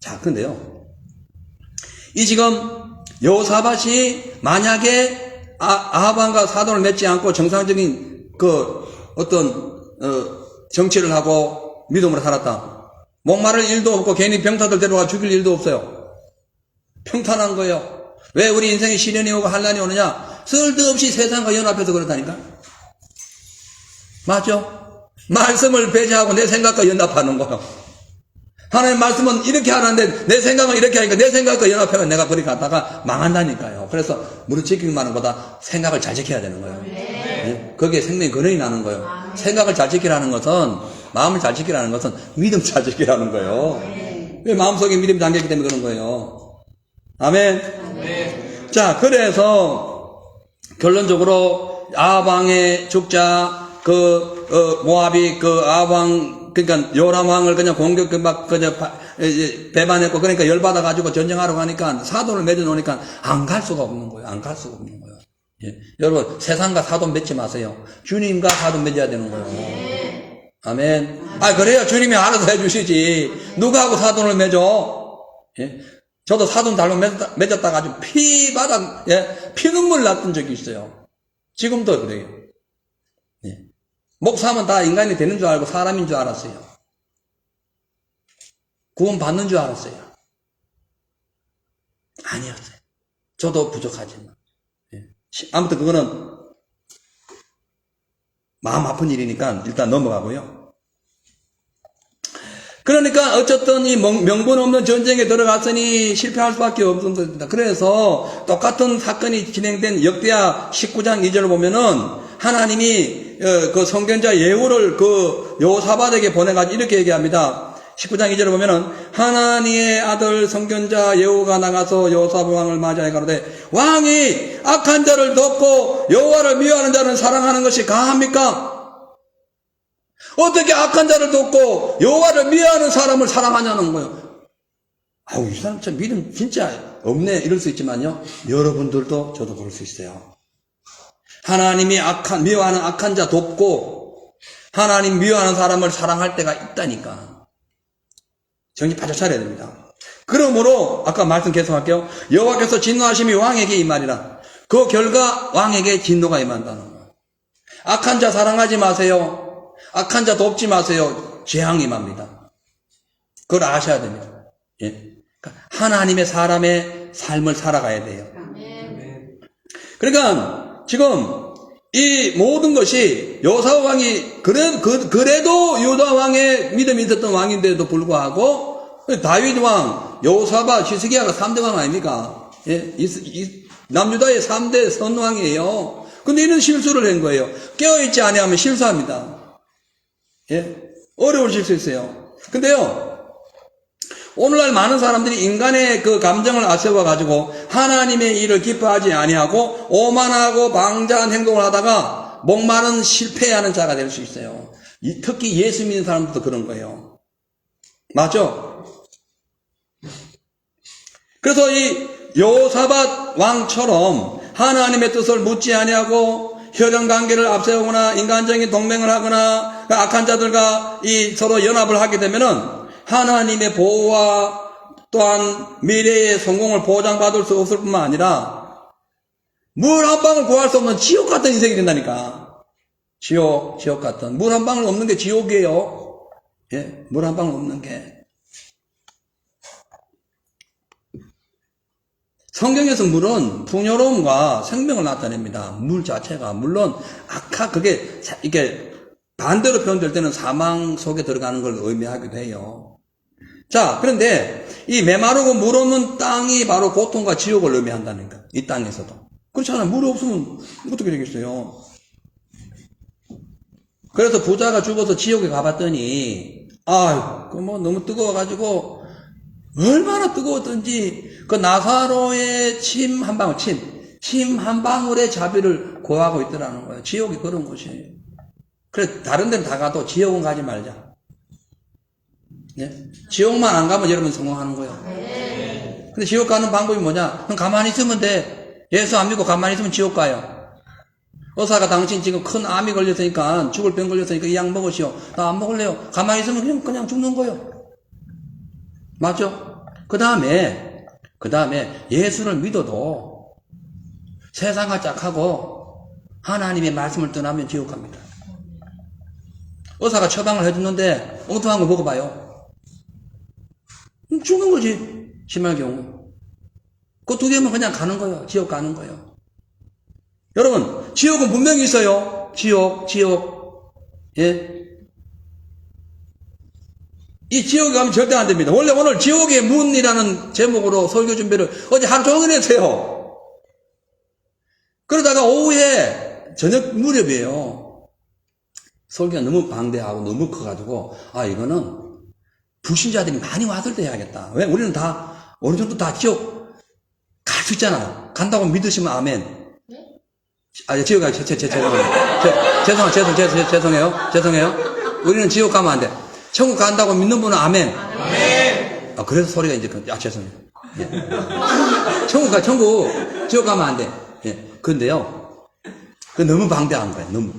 Speaker 3: 자, 그런데요, 이 지금 여호사밧이 만약에 아합 왕과 사돈을 맺지 않고 정상적인 그 어떤 정치를 하고 믿음으로 살았다. 목마를 일도 없고 괜히 병사들 데려가 죽일 일도 없어요. 평탄한 거예요. 왜 우리 인생에 시련이 오고 환난이 오느냐? 쓸데없이 세상과 연합해서 그렇다니까. 맞죠? 말씀을 배제하고 내 생각과 연합하는 거예요. 하나님 말씀은 이렇게 하는데 내 생각은 이렇게 하니까 내 생각과 연합하면 내가 그리 갔다가 망한다니까요. 그래서 무릎 지키기만 것보다 생각을 잘 지켜야 되는 거예요. 네? 거기에 생명의 근원이 나는 거예요. 생각을 잘 지키라는 것은, 마음을 잘 지키라는 것은 믿음 잘 지키라는 거예요. 왜 마음속에 믿음이 담겨있기 때문에 그런 거예요. 아멘. 자, 그래서 결론적으로 아합 왕의 죽자 모압이 아합 왕, 그러니까 요람 왕을 그냥 배반했고, 그러니까 열받아가지고 전쟁하러 가니까 사돈을 맺어놓으니까 안 갈 수가 없는 거예요. 안 갈 수가 없는 거예요. 예. 여러분, 세상과 사돈 맺지 마세요. 주님과 사돈 맺어야 되는 거예요. 아멘. 그래요. 주님이 알아서 해주시지. 누구하고 사돈을 맺어? 예. 저도 사돈 잘못 맺었다가 아주 피눈물 났던 적이 있어요. 지금도 그래요. 예. 목사하면 다 인간이 되는 줄 알고 사람인 줄 알았어요. 구원 받는 줄 알았어요. 아니었어요. 저도 부족하지만. 예. 아무튼 그거는 마음 아픈 일이니까 일단 넘어가고요. 그러니까 어쨌든 이 명분 없는 전쟁에 들어갔으니 실패할 수밖에 없는 겁니다. 그래서 똑같은 사건이 진행된 역대하 19장 2절을 보면은 하나님이 그 선견자 예후를 그 여호사밧에게 보내가지고 이렇게 얘기합니다. 19장 2절을 보면은 하나님의 아들 선견자 예후가 나가서 여호사밧 왕을 맞이하여 가로되 왕이 악한 자를 돕고 여호와를 미워하는 자를 사랑하는 것이 가합니까? 어떻게 악한 자를 돕고 여호와를 미워하는 사람을 사랑하냐는 거예요. 아우, 이 사람 참 믿음 진짜 없네 이럴 수 있지만요, 여러분들도 저도 그럴 수 있어요. 하나님이 미워하는 악한 자 돕고 하나님 미워하는 사람을 사랑할 때가 있다니까. 정신 바짝 차려야 됩니다. 그러므로 아까 말씀 계속할게요. 여호와께서 진노하심이 왕에게 임하리라. 그 결과 왕에게 진노가 임한다는 거예요. 악한 자 사랑하지 마세요. 악한 자 돕지 마세요. 재앙이 임합니다. 그걸 아셔야 됩니다. 예. 그러니까 하나님의 사람의 삶을 살아가야 돼요. 그러니까 지금 이 모든 것이 여호사밧 왕이 그래도 유다 왕의 믿음이 있었던 왕인데도 불구하고 다윗 왕, 여호사밧, 히스기야가 3대 왕 아닙니까? 예. 남유다의 3대 선왕이에요. 근데 이런 실수를 한 거예요. 깨어있지 아니하면 실수합니다. 예, 어려우실 수 있어요. 근데요, 오늘날 많은 사람들이 인간의 그 감정을 앞세워가지고 하나님의 일을 기뻐하지 아니하고 오만하고 방자한 행동을 하다가 목마른 실패하는 자가 될 수 있어요. 특히 예수 믿는 사람들도 그런 거예요. 맞죠? 그래서 이 여호사밧 왕처럼 하나님의 뜻을 묻지 아니하고 혈연관계를 앞세우거나 인간적인 동맹을 하거나 악한 자들과 서로 연합을 하게 되면은 하나님의 보호와 또한 미래의 성공을 보장받을 수 없을 뿐만 아니라 물 한 방울 구할 수 없는 지옥 같은 인생이 된다니까. 지옥 같은. 물 한 방울 없는 게 지옥이에요. 예, 물 한 방울 없는 게. 성경에서 물은 풍요로움과 생명을 나타냅니다. 물 자체가. 물론, 그게, 이게 반대로 표현될 때는 사망 속에 들어가는 걸 의미하기도 해요. 자, 그런데 이 메마르고 물 없는 땅이 바로 고통과 지옥을 의미한다는 거. 이 땅에서도. 그렇잖아요. 물 없으면 어떻게 되겠어요? 그래서 부자가 죽어서 지옥에 가봤더니, 너무 뜨거워가지고, 얼마나 뜨거웠던지 그 나사로의 침 한 방울의 자비를 고하고 있더라는 거예요. 지옥이 그런 곳이에요. 그래 다른 데는 다 가도 지옥은 가지 말자. 예? 지옥만 안 가면 여러분 성공하는 거예요. 근데 지옥 가는 방법이 뭐냐? 그럼 가만히 있으면 돼. 예수 안 믿고 가만히 있으면 지옥 가요. 의사가 당신 지금 큰 암이 걸렸으니까 죽을 병 걸렸으니까 이 약 먹으시오. 나 안 먹을래요. 가만히 있으면 그냥 죽는 거예요. 맞죠? 그 다음에 예수를 믿어도 세상과 짝하고 하나님의 말씀을 떠나면 지옥 갑니다. 의사가 처방을 해줬는데 엉뚱한 거 먹어봐요. 죽는 거지. 심할 경우. 그 두 개면 그냥 가는 거예요. 지옥 가는 거예요. 여러분, 지옥은 분명히 있어요. 지옥. 예? 이 지옥에 가면 절대 안 됩니다. 원래 오늘 지옥의 문이라는 제목으로 설교 준비를 어제 하루 종일 했어요. 그러다가 오후에 저녁 무렵이에요. 설교가 너무 방대하고 너무 커가지고 이거는 불신자들이 많이 왔을 때 해야겠다. 왜? 우리는 다 어느 정도 다 지옥 갈 수 있잖아요. 간다고 믿으시면 아멘. 지옥 가기 죄송해요. 우리는 지옥 가면 안 돼. 천국 간다고 믿는 분은 아멘. 그래서 소리가 이제 죄송해요. 예. 지옥 가면 안 돼. 예. 근데요, 너무 방대한 거예요. 너무.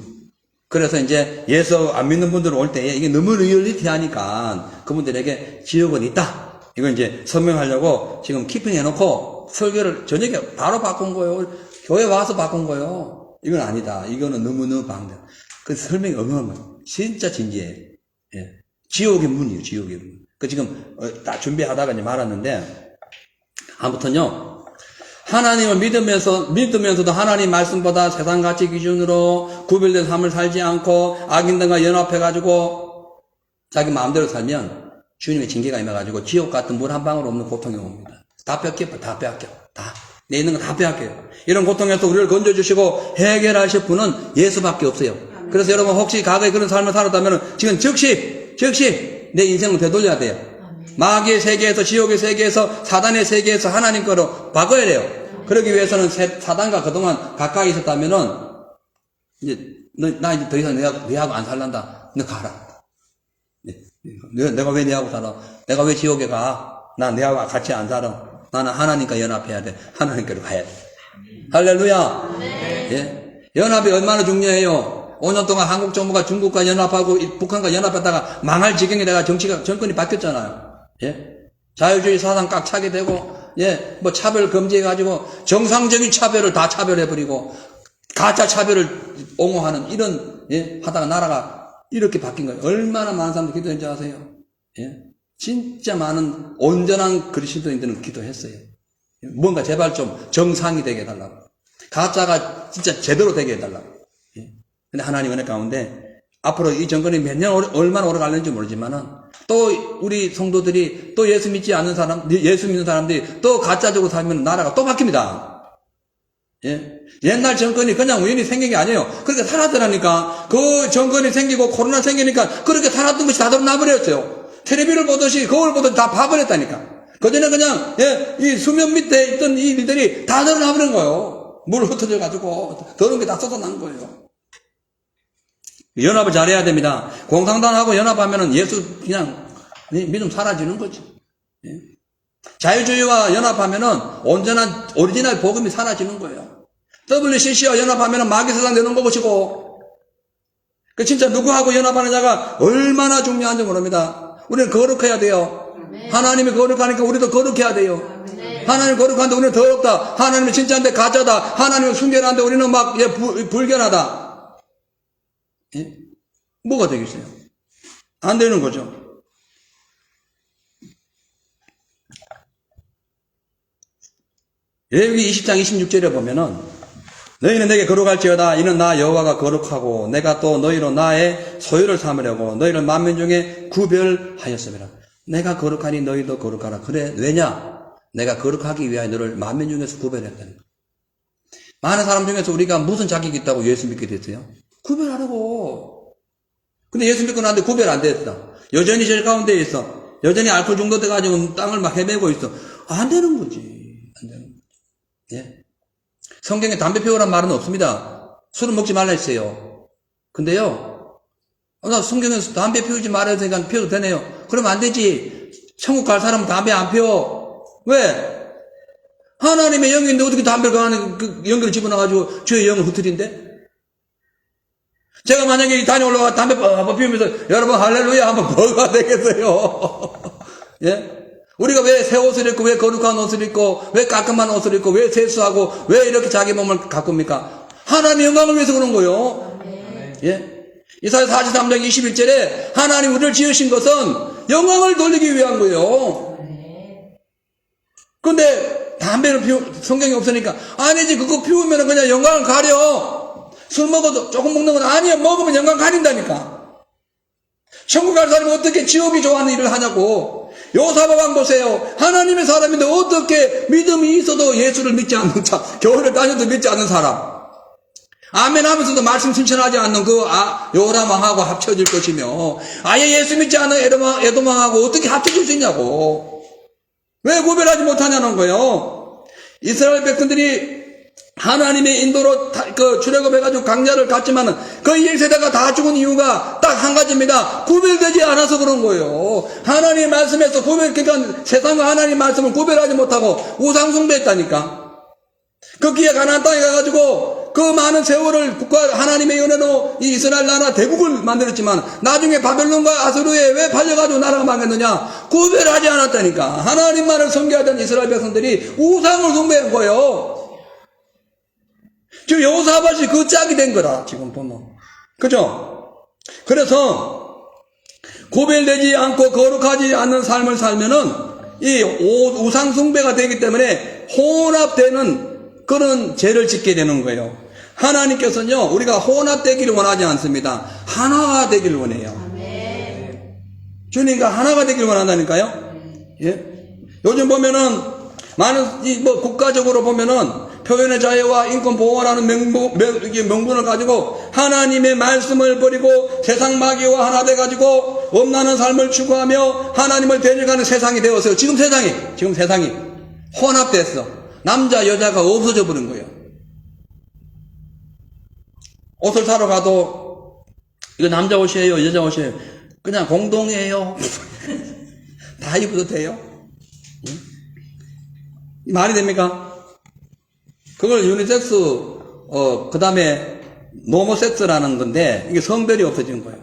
Speaker 3: 그래서 이제 예수 안 믿는 분들 올 때 이게 너무 리얼리티하니까 그분들에게 지옥은 있다. 이걸 이제 설명하려고 지금 키핑 해놓고 설교를 저녁에 바로 바꾼 거예요. 교회 와서 바꾼 거예요. 이건 아니다. 이거는 너무너무 방대. 그 설명이 어마어마해요. 진짜 진지해. 예. 지옥의 문이에요. 지옥의 문. 그 지금 다 준비하다가 이제 말았는데, 아무튼요, 하나님을 믿으면서도 하나님 말씀보다 세상 가치 기준으로 구별된 삶을 살지 않고 악인들과 연합해가지고 자기 마음대로 살면 주님의 징계가 임해가지고 지옥 같은 물 한 방울 없는 고통이 옵니다. 다 뺏겨, 다 빼앗겨. 다. 내 있는 거 다 빼앗겨요. 이런 고통에서 우리를 건져주시고 해결하실 분은 예수밖에 없어요. 그래서 여러분 혹시 과거에 그런 삶을 살았다면 지금 즉시 내 인생을 되돌려야 돼요. 마귀의 세계에서, 지옥의 세계에서, 사단의 세계에서 하나님 거로 바꿔야 돼요. 그러기 위해서는 사단과 그동안 가까이 있었다면은 이제 나 이제 더 이상 내하고 안 살란다. 너 가라. 내가 왜 내하고 살아? 내가 왜 지옥에 가? 난 내하고 같이 안 살아. 나는 하나님과 연합해야 돼. 하나님께로 가야 돼. 할렐루야. 예? 연합이 얼마나 중요해요. 5년 동안 한국 정부가 중국과 연합하고 북한과 연합했다가 망할 지경에 내가 정권이 바뀌었잖아요. 예? 자유주의 사상 꽉 차게 되고, 예, 뭐 차별 금지해가지고 정상적인 차별을 다 차별해버리고 가짜 차별을 옹호하는 이런, 예, 하다가 나라가 이렇게 바뀐 거예요. 얼마나 많은 사람들이 기도했는지 아세요? 예? 진짜 많은 온전한 그리스도인들은 기도했어요. 뭔가 제발 좀 정상이 되게 해달라고. 가짜가 진짜 제대로 되게 해달라고. 예? 근데 하나님 은혜 가운데 앞으로 이 정권이 몇 년 얼마나 오래 갈는지 모르지만은 또 우리 성도들이 또 예수 믿지 않는 사람, 예수 믿는 사람들이 또 가짜적으로 살면 나라가 또 바뀝니다. 예? 옛날 정권이 그냥 우연히 생긴 게 아니에요. 그렇게 살았더라니까. 그 정권이 생기고 코로나 생기니까 그렇게 살았던 것이 다 드러나버렸어요. 텔레비를 보듯이 거울 보듯이 다 봐버렸다니까. 그전에 그냥, 예, 이 수면 밑에 있던 이 일들이 다 드러나버린 거예요. 물 흩어져가지고 더러운 게 다 쏟아난 거예요. 연합을 잘해야 됩니다. 공산당하고 연합하면은 예수 그냥 믿음 사라지는 거지. 예? 자유주의와 연합하면은 온전한 오리지널 복음이 사라지는 거예요. WCC와 연합하면은 마귀 세상 내놓은 거 보시고, 그 진짜 누구하고 연합하느냐가 얼마나 중요한지 모릅니다. 우리는 거룩해야 돼요. 하나님이 거룩하니까 우리도 거룩해야 돼요. 하나님 거룩한데 우리는 더럽다. 하나님이 진짜인데 가짜다. 하나님은 순결한데 우리는 막 불결하다. 예? 뭐가 되겠어요? 안 되는 거죠. 레위기 20장 26절에 보면은 너희는 내게 거룩할지어다. 이는 나 여호와가 거룩하고 내가 또 너희로 나의 소유를 삼으려고 너희를 만민 중에 구별하였음이라. 내가 거룩하니 너희도 거룩하라. 그래, 왜냐? 내가 거룩하기 위하여 너를 만민 중에서 구별했다는 거예요. 많은 사람 중에서 우리가 무슨 자격이 있다고 예수 믿게 됐어요? 구별하라고. 근데 예수 믿고 나는데 구별 안 됐어. 여전히 제일 가운데에 있어. 여전히 알코올 중독돼가지고 땅을 막 헤매고 있어. 안 되는 거지. 안 되는 거지. 예? 성경에 담배 피우란 말은 없습니다. 술은 먹지 말라 했어요. 근데요, 나 성경에서 담배 피우지 말아야 되니까 피워도 되네요. 그러면 안 되지. 천국 갈 사람은 담배 안 피워. 왜? 하나님의 영인데 어떻게 담배를 그 안에 그 연기를 집어넣어가지고 주의 영을 흐트린대? 제가 만약에 단에 올라가 담배 피우면서 여러분 할렐루야 한번 뭐가 되겠어요? 예? 우리가 왜 새 옷을 입고, 왜 거룩한 옷을 입고, 왜 깔끔한 옷을 입고, 왜 세수하고, 왜 이렇게 자기 몸을 가꿉니까? 하나님의 영광을 위해서 그런 거예요. 예? 이사야 43장 21절에 하나님 우리를 지으신 것은 영광을 돌리기 위한 거예요. 근데 담배를 성경이 없으니까 아니지, 그거 피우면 그냥 영광을 가려. 술 먹어도 조금 먹는 건 아니야. 먹으면 영광 가린다니까. 천국 갈 사람이 어떻게 지옥이 좋아하는 일을 하냐고. 요사바 왕 보세요. 하나님의 사람인데 어떻게 믿음이 있어도 예수를 믿지 않는 자, 교회를 다녀도 믿지 않는 사람. 아멘 하면서도 말씀 실천하지 않는 그 요람 왕하고 합쳐질 것이며, 아예 예수 믿지 않는 에돔 왕하고 어떻게 합쳐질 수 있냐고. 왜 구별하지 못하냐는 거예요. 이스라엘 백성들이 하나님의 인도로 출애굽해가지고 강야를 갔지만은 그 1세대가 다 죽은 이유가 딱 한 가지입니다. 구별되지 않아서 그런 거예요. 하나님의 말씀에서 그러니까 세상과 하나님의 말씀을 구별하지 못하고 우상숭배했다니까. 그 기회 가나안 땅에 가가지고 그 많은 세월을 국가 하나님의 은혜로 이 이스라엘 나라 대국을 만들었지만 나중에 바벨론과 아수르에 왜 팔려가지고 나라가 망했느냐? 구별하지 않았다니까. 하나님만을 섬겨하던 이스라엘 백성들이 우상을 숭배한 거예요. 지금 여호사밧이 그 짝이 된 거라 지금 보면. 그죠? 그래서 구별되지 않고 거룩하지 않는 삶을 살면은 이 우상숭배가 되기 때문에 혼합되는 그런 죄를 짓게 되는 거예요. 하나님께서는요, 우리가 혼합되기를 원하지 않습니다. 하나가 되기를 원해요. 주님과 하나가 되기를 원한다니까요. 예? 요즘 보면은 많은 국가적으로 보면은 표현의 자유와 인권 보호라는 명분을 가지고 하나님의 말씀을 버리고 세상 마귀와 하나 돼 가지고 엄나는 삶을 추구하며 하나님을 대적하는 세상이 되었어요. 지금 세상이 혼합됐어. 남자 여자가 없어져 버린 거예요. 옷을 사러 가도 이거 남자 옷이에요, 여자 옷이에요. 그냥 공동이에요. 다 입어도 돼요? 말이 됩니까? 그걸 유니섹스, 그 다음에 노모섹스라는 건데, 이게 성별이 없어진 거예요.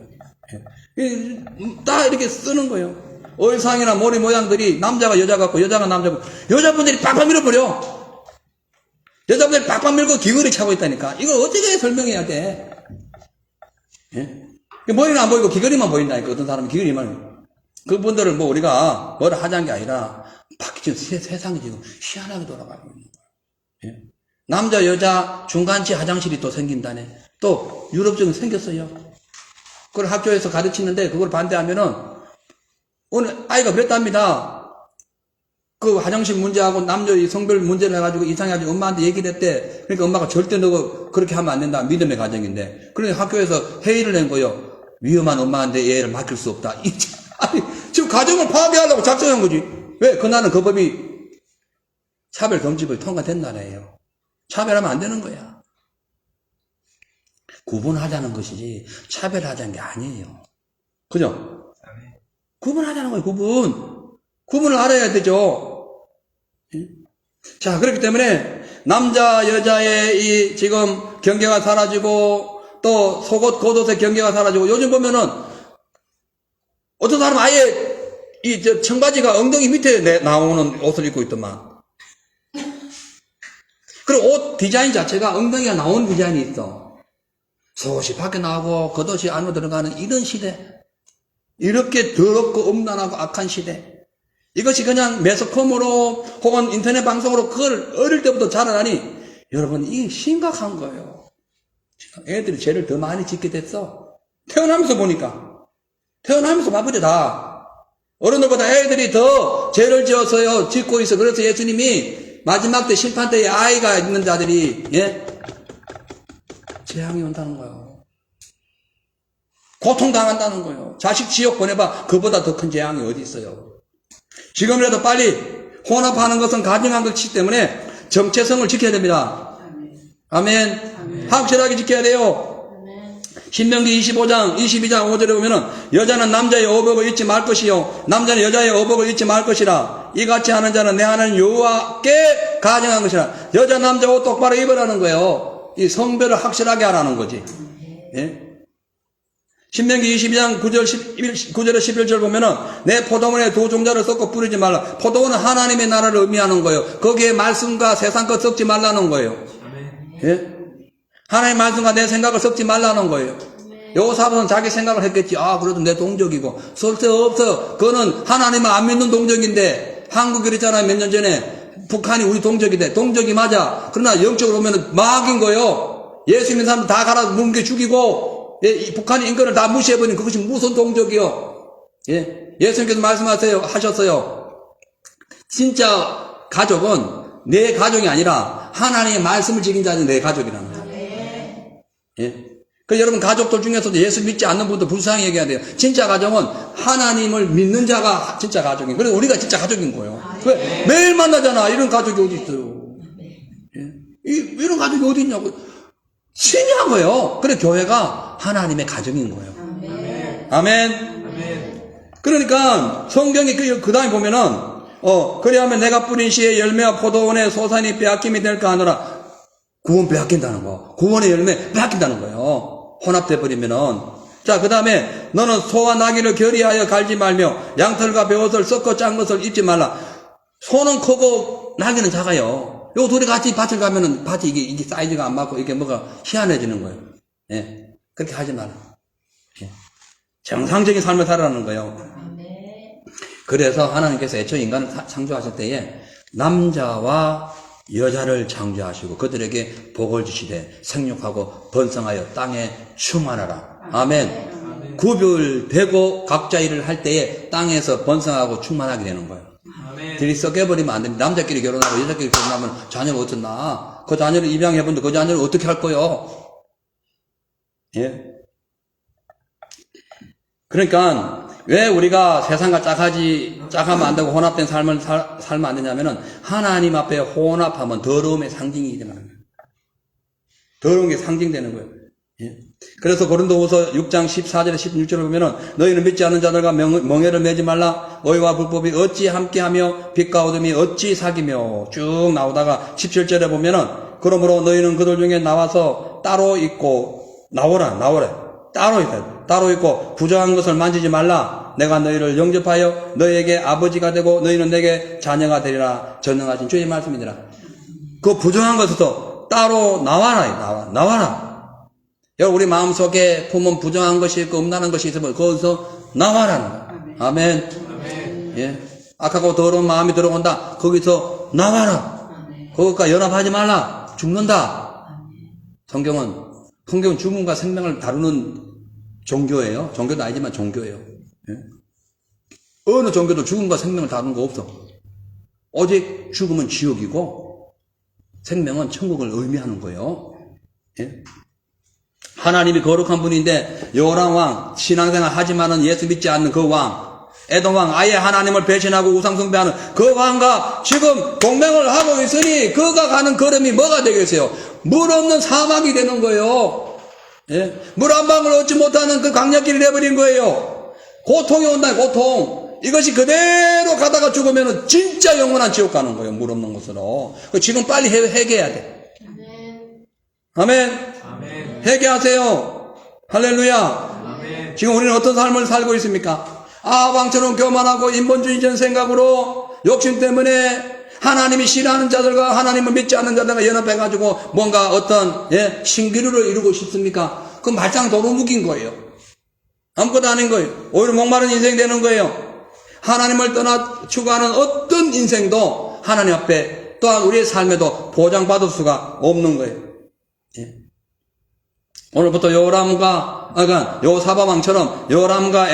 Speaker 3: 다 이렇게 쓰는 거예요. 의상이나 머리 모양들이 남자가 여자 같고, 여자가 남자 같고, 여자분들이 빡빡 밀어버려. 여자분들이 빡빡 밀고 귀걸이 차고 있다니까. 이걸 어떻게 설명해야 돼? 예? 머리는 안 보이고 귀걸이만 보인다니까, 어떤 사람은 귀걸이만. 그분들을 우리가 뭐를 하자는 게 아니라, 지금 세상이 지금 희한하게 돌아가고 있는 거예요. 예? 남자, 여자, 중간치 화장실이 또 생긴다네. 또, 유럽적은 생겼어요. 그걸 학교에서 가르치는데, 그걸 반대하면은, 오늘 아이가 그랬답니다. 그 화장실 문제하고 남녀의 성별 문제를 해가지고 이상해가지고 엄마한테 얘기를 했대. 그러니까 엄마가 절대 너 그렇게 하면 안 된다. 믿음의 가정인데. 그러니까 학교에서 회의를 낸 거예요. 위험한 엄마한테 얘를 맡길 수 없다. 아니, 지금 가정을 파괴하려고 작정한 거지. 왜? 그날은 그 법이 차별금지법이 통과된 나라예요. 차별하면 안 되는 거야. 구분하자는 것이지 차별하자는 게 아니에요. 그죠? 구분하자는 거예요. 구분을 알아야 되죠. 자, 그렇기 때문에 남자 여자의 이 지금 경계가 사라지고 또 속옷 겉옷의 경계가 사라지고 요즘 보면은 어떤 사람은 아예 이 청바지가 엉덩이 밑에 나오는 옷을 입고 있더만. 그리고 옷 디자인 자체가 엉덩이가 나오는 디자인이 있어. 속옷이 밖에 나오고 겉옷이 안으로 들어가는 이런 시대. 이렇게 더럽고 음란하고 악한 시대. 이것이 그냥 매스컴으로 혹은 인터넷 방송으로 그걸 어릴 때부터 자라나니 여러분 이게 심각한 거예요. 애들이 죄를 더 많이 짓게 됐어. 태어나면서 보니까. 태어나면서 바쁘죠 다. 어른들보다 애들이 더 죄를 지어서요 짓고 있어. 그래서 예수님이 마지막 때 심판 때에 아이가 있는 자들이 재앙이 온다는 거예요. 고통당한다는 거예요. 자식 지옥 보내봐. 그보다 더 큰 재앙이 어디 있어요. 지금이라도 빨리 혼합하는 것은 가증한 것이기 때문에 정체성을 지켜야 됩니다. 아멘. 확실하게 지켜야 돼요. 신명기 25장 22장 5절에 보면은 여자는 남자의 어복을 잊지 말 것이요 남자는 여자의 어복을 잊지 말 것이라. 이같이 하는 자는 내 하나님 여호와께 가증한 것이라. 여자 남자 옷 똑바로 입으라는 거예요. 이 성별을 확실하게 하라는 거지. 예? 신명기 22장 9절에 11절 보면은 내 포도원에 두 종자를 섞어 뿌리지 말라. 포도원은 하나님의 나라를 의미하는 거예요. 거기에 말씀과 세상 것 섞지 말라는 거예요. 예? 하나님의 말씀과 내 생각을 섞지 말라는 거예요. 여호사밧은 자기 생각을 했겠지. 그래도 내 동족이고. 쓸데없어. 그거는 하나님을 안 믿는 동족인데 한국이 그랬잖아요. 몇 년 전에. 북한이 우리 동족이대. 동족이 맞아. 그러나 영적으로 보면은 마귀인 거예요. 예수 믿는 사람들 다 갈아 뭉개 죽이고 이 북한의 인권을 다 무시해버린 그것이 무슨 동족이요? 예수님께서 하셨어요. 진짜 가족은 내 가족이 아니라 하나님의 말씀을 지킨 자는 내 가족이라는 거예요. 그래서 여러분 가족들 중에서도 예수 믿지 않는 분들 불쌍히 얘기해야 돼요. 진짜 가족은 하나님을 믿는 자가 진짜 가족이에요. 그래서 우리가 진짜 가족인 거예요. 왜? 매일 만나잖아. 이런 가족이 어디 있어요? 이런 가족이 어디 있냐고. 신기한 거예요. 그래 교회가 하나님의 가정인 거예요. 아멘. 그러니까 성경이 그 다음에 보면은 그리하면 내가 뿌린 씨의 열매와 포도원의 소산이 빼앗김이 될까 하노라. 구원 빼앗긴다는 거. 구원의 열매 빼앗긴다는 거예요. 혼합돼 버리면은. 자, 그 다음에 너는 소와 나귀를 결의하여 갈지 말며 양털과 배옷을 섞어 짠 것을 입지 말라. 소는 크고 나귀는 작아요. 요 둘이 같이 밭을 가면은 밭이 이게 사이즈가 안 맞고 이게 뭐가 희한해지는 거예요. 그렇게 하지 말라. 정상적인 삶을 살아라는 거예요.
Speaker 2: 아멘.
Speaker 3: 그래서 하나님께서 애초에 인간을 창조하실 때에 남자와 여자를 창조하시고 그들에게 복을 주시되 생육하고 번성하여 땅에 충만하라. 아멘. 구별되고 각자 일을 할 때에 땅에서 번성하고 충만하게 되는 거예요. 둘이 섞여버리면 안 됩니다. 남자끼리 결혼하고 여자끼리 결혼하면 자녀가 어쩌나. 그 자녀를 입양해본데 그 자녀를 어떻게 할 거요? 예? 그러니까 왜 우리가 세상과 짝하면 안 되고 혼합된 삶을 살면 안 되냐면은 하나님 앞에 혼합하면 더러움의 상징이기 때문에 더러운 게 상징되는 거예요. 예? 그래서 고린도후서 6장 14절에 16절을 보면은 너희는 믿지 않는 자들과 멍에를 매지 말라. 의와 불법이 어찌 함께하며 빛과 어둠이 어찌 사귀며 쭉 나오다가 17절에 보면은 그러므로 너희는 그들 중에 나와서 따로 있고 따로 있고 부정한 것을 만지지 말라. 내가 너희를 영접하여 너희에게 아버지가 되고 너희는 내게 자녀가 되리라. 전능하신 주의 말씀이니라. 그 부정한 것에서 따로 나와라. 여러분 우리 마음속에 보면 부정한 것이 있고 음란한 것이 있으면 거기서 나와라는 거예요. 아멘. 예. 악하고 더러운 마음이 들어온다. 거기서 나와라. 거기과 연합하지 말라. 죽는다. 성경은 죽음과 생명을 다루는 종교예요. 종교도 아니지만 종교예요. 예? 어느 종교도 죽음과 생명을 다루는 거 없어. 오직 죽음은 지옥이고 생명은 천국을 의미하는 거예요. 예? 하나님이 거룩한 분인데 요람 왕 신앙생활 하지만은 예수 믿지 않는 그 왕 에돔 왕 아예 하나님을 배신하고 우상 숭배하는 그 왕과 지금 동맹을 하고 있으니 그가 가는 걸음이 뭐가 되겠어요? 물 없는 사막이 되는 거예요. 예? 물 한 방울 얻지 못하는 그 강약길이 되어버린 거예요. 고통이 온다. 고통. 이것이 그대로 가다가 죽으면 진짜 영원한 지옥 가는 거예요. 물 없는 곳으로. 지금 빨리 회개해야 돼. 아멘. 회개하세요. 할렐루야.
Speaker 2: 아멘.
Speaker 3: 지금 우리는 어떤 삶을 살고 있습니까? 왕처럼 교만하고 인본주의적인 생각으로 욕심 때문에 하나님이 싫어하는 자들과 하나님을 믿지 않는 자들과 연합해가지고 뭔가 어떤 신기루를 이루고 싶습니까? 그건 말짱 도루묵인 거예요. 아무것도 아닌 거예요. 오히려 목마른 인생 되는 거예요. 하나님을 떠나 추구하는 어떤 인생도 하나님 앞에 또한 우리의 삶에도 보장받을 수가 없는 거예요. 예. 오늘부터 요사바왕처럼 요람과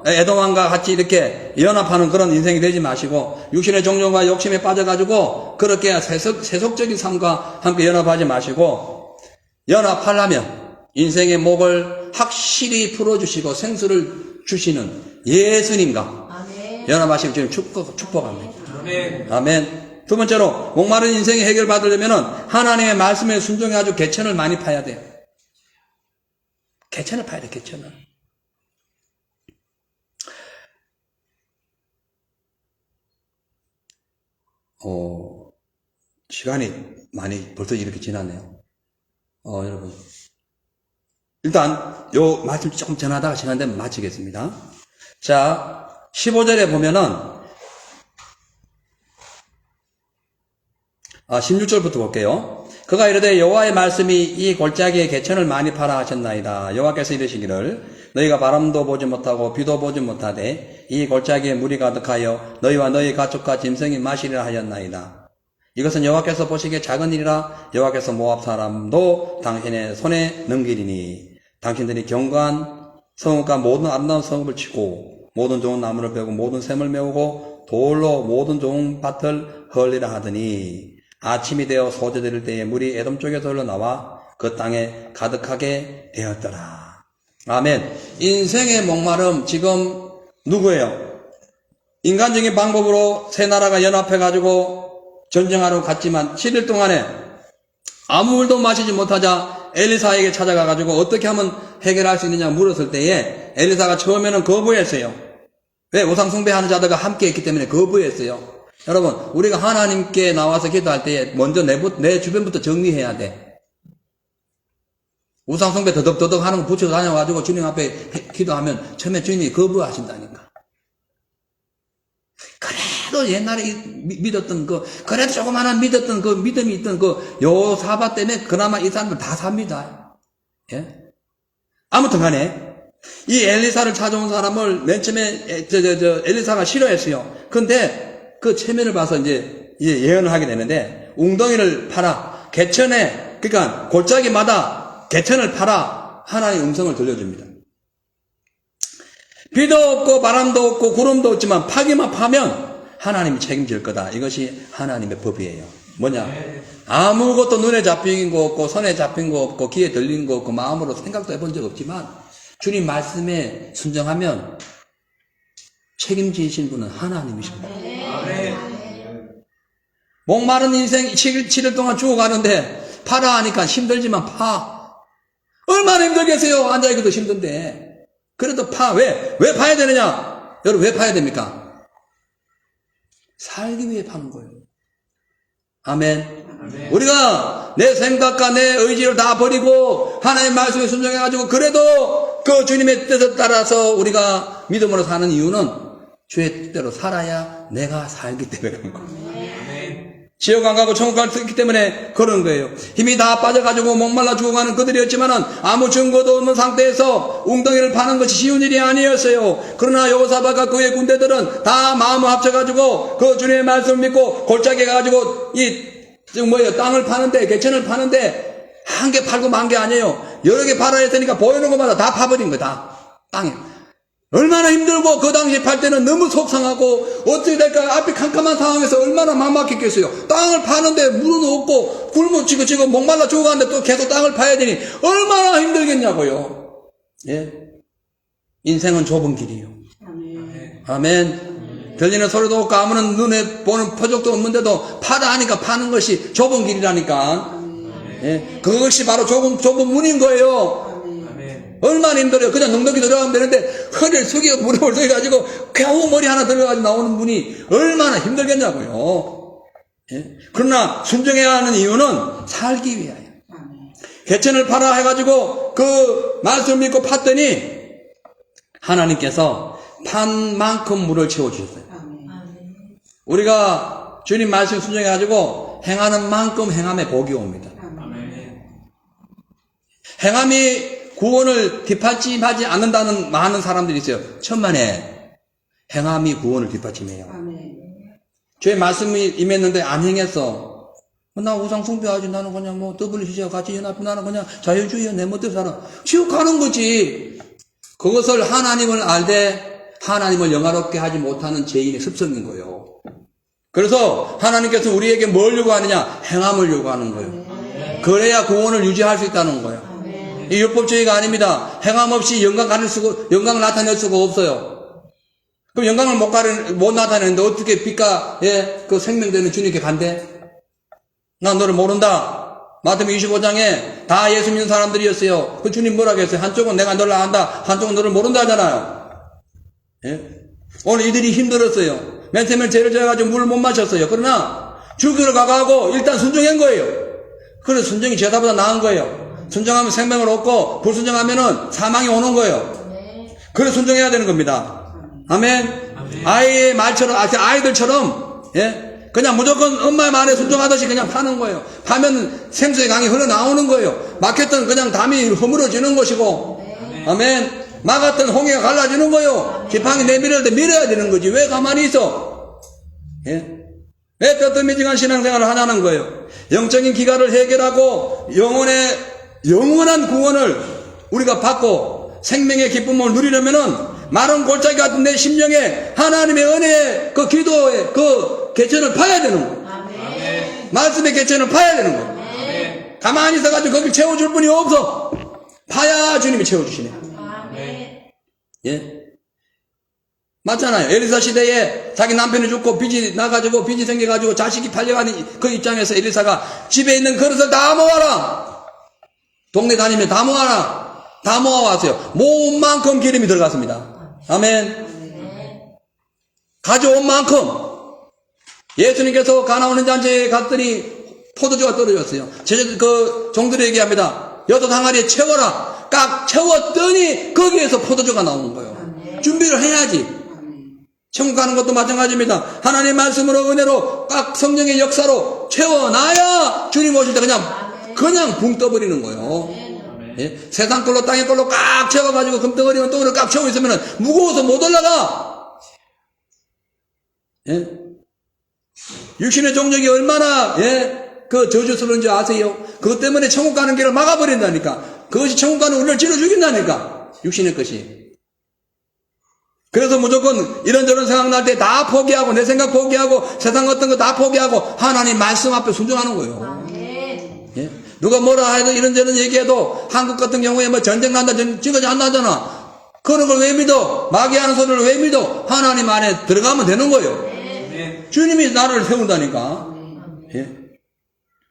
Speaker 3: 에돔왕과 같이 이렇게 연합하는 그런 인생이 되지 마시고 육신의 종종과 욕심에 빠져가지고 그렇게 세속적인 삶과 함께 연합하지 마시고 연합하려면 인생의 목을 확실히 풀어주시고 생수를 주시는 예수님과 연합하시고 지금 축복합니다. 아멘. 두 번째로 목마른 인생의 해결 받으려면 하나님의 말씀에 순종해가지고 개천을 많이 파야 돼요. 개천을 파야 돼. 개천을. 시간이 많이 벌써 이렇게 지났네요. 여러분. 일단, 요 말씀 조금 전하다가 시간 되면 마치겠습니다. 자, 15절에 보면은, 16절부터 볼게요. 그가 이르되 여호와의 말씀이 이 골짜기에 개천을 많이 파라 하셨나이다. 여호와께서 이르시기를 너희가 바람도 보지 못하고 비도 보지 못하되 이 골짜기에 물이 가득하여 너희와 너희 가축과 짐승이 마시리라 하였나이다. 이것은 여호와께서 보시기에 작은 일이라. 여호와께서 모압 사람도 당신의 손에 넘기리니 당신들이 견고한 성읍과 모든 아름다운 성읍을 치고 모든 좋은 나무를 베고 모든 샘을 메우고 돌로 모든 좋은 밭을 헐리라 하더니 아침이 되어 소재될 때에 물이 에돔 쪽에서 흘러나와 그 땅에 가득하게 되었더라. 아멘. 인생의 목마름 지금 누구예요? 인간적인 방법으로 세 나라가 연합해가지고 전쟁하러 갔지만 7일 동안에 아무 물도 마시지 못하자 엘리사에게 찾아가가지고 어떻게 하면 해결할 수 있느냐 물었을 때에 엘리사가 처음에는 거부했어요. 왜? 우상 숭배하는 자들과 함께 있기 때문에 거부했어요. 여러분, 우리가 하나님께 나와서 기도할 때 먼저 내 주변부터 정리해야 돼. 우상숭배 더덕더덕 하는 거 붙여 다녀가지고 주님 앞에 기도하면 처음에 주님이 거부하신다니까. 그래도 옛날에 믿었던 그래도 조그마한 믿었던 그 믿음이 있던 요사바 때문에 그나마 이 사람들 다 삽니다. 예? 아무튼 간에 이 엘리사를 찾아온 사람을 맨 처음에 엘리사가 싫어했어요. 근데 그 체면을 봐서 이제 예언을 하게 되는데, 웅덩이를 파라. 개천에, 그러니까 골짜기마다 개천을 파라. 하나님의 음성을 들려줍니다. 비도 없고 바람도 없고 구름도 없지만 파기만 파면 하나님이 책임질 거다. 이것이 하나님의 법이에요. 뭐냐? 아무것도 눈에 잡힌 거 없고 손에 잡힌 거 없고 귀에 들린 거 없고 마음으로 생각도 해본 적 없지만 주님 말씀에 순종하면 책임지신 분은 하나님이십니다. 목마른 인생 7일 동안 죽어가는데 파라 하니까 힘들지만 파. 얼마나 힘들겠어요. 앉아있기도 힘든데. 그래도 파. 왜 파야 되느냐? 여러분 왜 파야 됩니까? 살기 위해 파는 거예요. 아멘. 우리가 내 생각과 내 의지를 다 버리고 하나님의 말씀에 순종해가지고 그래도 그 주님의 뜻에 따라서 우리가 믿음으로 사는 이유는 주의 뜻대로 살아야 내가 살기 때문에 그런 거예요. 지옥 안 가고 천국 갈 수 있기 때문에 그런 거예요. 힘이 다 빠져가지고 목말라 죽어가는 그들이었지만은 아무 증거도 없는 상태에서 웅덩이를 파는 것이 쉬운 일이 아니었어요. 그러나 여호사밧과 그의 군대들은 다 마음을 합쳐가지고 그 주님의 말씀을 믿고 골짜기에 가가지고 땅을 파는데, 개천을 파는데 한 개 팔고 만 개 아니에요. 여러 개 팔아야 했으니까 보이는 것마다 다 파버린 거야. 다 땅에. 얼마나 힘들고 그 당시에 팔 때는 너무 속상하고 어떻게 될까 앞이 캄캄한 상황에서 얼마나 막막했겠어요. 땅을 파는데 물은 없고 굶어 지금 목말라 죽어가는데 또 계속 땅을 파야 되니 얼마나 힘들겠냐고요. 예, 인생은 좁은 길이요. 아멘. 들리는 소리도 없고 아무런 눈에 보는 표적도 없는데도 파다 하니까 파는 것이 좁은 길이라니까. 예, 그것이 바로 좁은 문인 거예요. 얼마나 힘들어요. 그냥 넉넉히 들어가면 되는데 허리를 숙여 무릎을 숙여가지고 겨우 머리 하나 들어가지고 나오는 분이 얼마나 힘들겠냐고요. 예? 그러나 순종해야 하는 이유는 살기 위하여. 개천을 파라 해가지고 그 말씀을 믿고 팠더니 하나님께서 판 만큼 물을 채워주셨어요. 우리가 주님 말씀 순종해가지고 행하는 만큼 행함에 복이 옵니다. 행함이 구원을 뒷받침하지 않는다는 많은 사람들이 있어요. 천만에 행함이 구원을 뒷받침해요. 주의 말씀이 임했는데 안 행했어. 나 우상 숭배하지. 나는 그냥 WCC와 같이 연합해. 나는 그냥 자유주의야. 내 멋대로 살아. 지옥 가는 거지. 그것을 하나님을 알되 하나님을 영화롭게 하지 못하는 죄인의 습성인 거예요. 그래서 하나님께서 우리에게 뭘 요구하느냐? 행함을 요구하는 거예요. 그래야 구원을 유지할 수 있다는 거예요. 이 율법주의가 아닙니다. 행함 없이 영광을 나타낼 수가 없어요. 그럼 영광을 못 나타내는데 어떻게 빛과 그 생명되는 주님께 간대? 난 너를 모른다. 마태복음 25장에 다 예수 믿는 사람들이었어요. 그 주님 뭐라고 했어요? 한쪽은 내가 너를 안다, 한쪽은 너를 모른다 하잖아요. 예? 오늘 이들이 힘들었어요. 맨 처음에 죄를 져가지고 물을 못 마셨어요. 그러나 죽으러 가고 일단 순종한 거예요. 그래서 순종이 죄사보다 나은 거예요. 순종하면 생명을 얻고 불순종하면은 사망이 오는 거예요. 그래서 순종해야 되는 겁니다. 아멘. 아이의 말처럼, 아이들처럼, 예? 그냥 무조건 엄마의 말에 순종하듯이 그냥 파는 거예요. 파면 생수의 강이 흘러나오는 거예요. 막혔던 그냥 담이 허물어지는 것이고, 아멘. 막았던 홍해가 갈라지는 거예요. 지팡이 내밀을 때 밀어야 되는 거지. 왜 가만히 있어? 예? 왜 뼈떠미징한 신앙생활을 하냐는 거예요. 영적인 기가를 해결하고 영원한 구원을 우리가 받고 생명의 기쁨을 누리려면은 마른 골짜기 같은 내 심령에 하나님의 은혜의 그 기도의 그 개천을 파야 되는 거예요. 아멘. 말씀의 개천을 파야 되는 거예요. 아멘. 가만히 있어가지고 거길 채워줄 분이 없어. 파야 주님이 채워주시네. 아멘. 예? 맞잖아요. 엘리사 시대에 자기 남편이 죽고 빚이 나가지고 빚이 생겨가지고 자식이 팔려가는 그 입장에서 엘리사가 집에 있는 그릇을 다 모아라. 동네 다니면 다 모아라. 다 모아왔어요. 모은 만큼 기름이 들어갔습니다. 아멘. 가져온 만큼. 예수님께서 가나오는 잔치에 갔더니 포도주가 떨어졌어요. 그 종들이 얘기합니다. 여덟 항아리에 채워라. 깍 채웠더니 거기에서 포도주가 나오는 거예요. 준비를 해야지. 천국 가는 것도 마찬가지입니다. 하나님의 말씀으로 은혜로 깍 성령의 역사로 채워놔야 주님 오실 때 그냥 붕 떠버리는 거예요. 예? 세상 걸로 땅의 걸로 꽉 채워가지고 금덩어리만 똥으로 꽉 채워 있으면 무거워서 못 올라가. 예? 육신의 종족이 얼마나 그 저주스러운지 아세요? 그것 때문에 천국 가는 길을 막아버린다니까. 그것이 천국 가는 우리를 찔러 죽인다니까. 육신의 것이. 그래서 무조건 이런저런 생각날 때 다 포기하고 내 생각 포기하고 세상 같은 거 다 포기하고 하나님 말씀 앞에 순종하는 거예요. 예? 누가 뭐라 해도 이런저런 얘기해도 한국 같은 경우에 뭐 전쟁 난다 지금까지 안 나잖아. 그런 걸 왜 믿어? 마귀하는 소리를 왜 믿어? 하나님 안에 들어가면 되는 거예요. 주님이 나를 세운다니까. 예?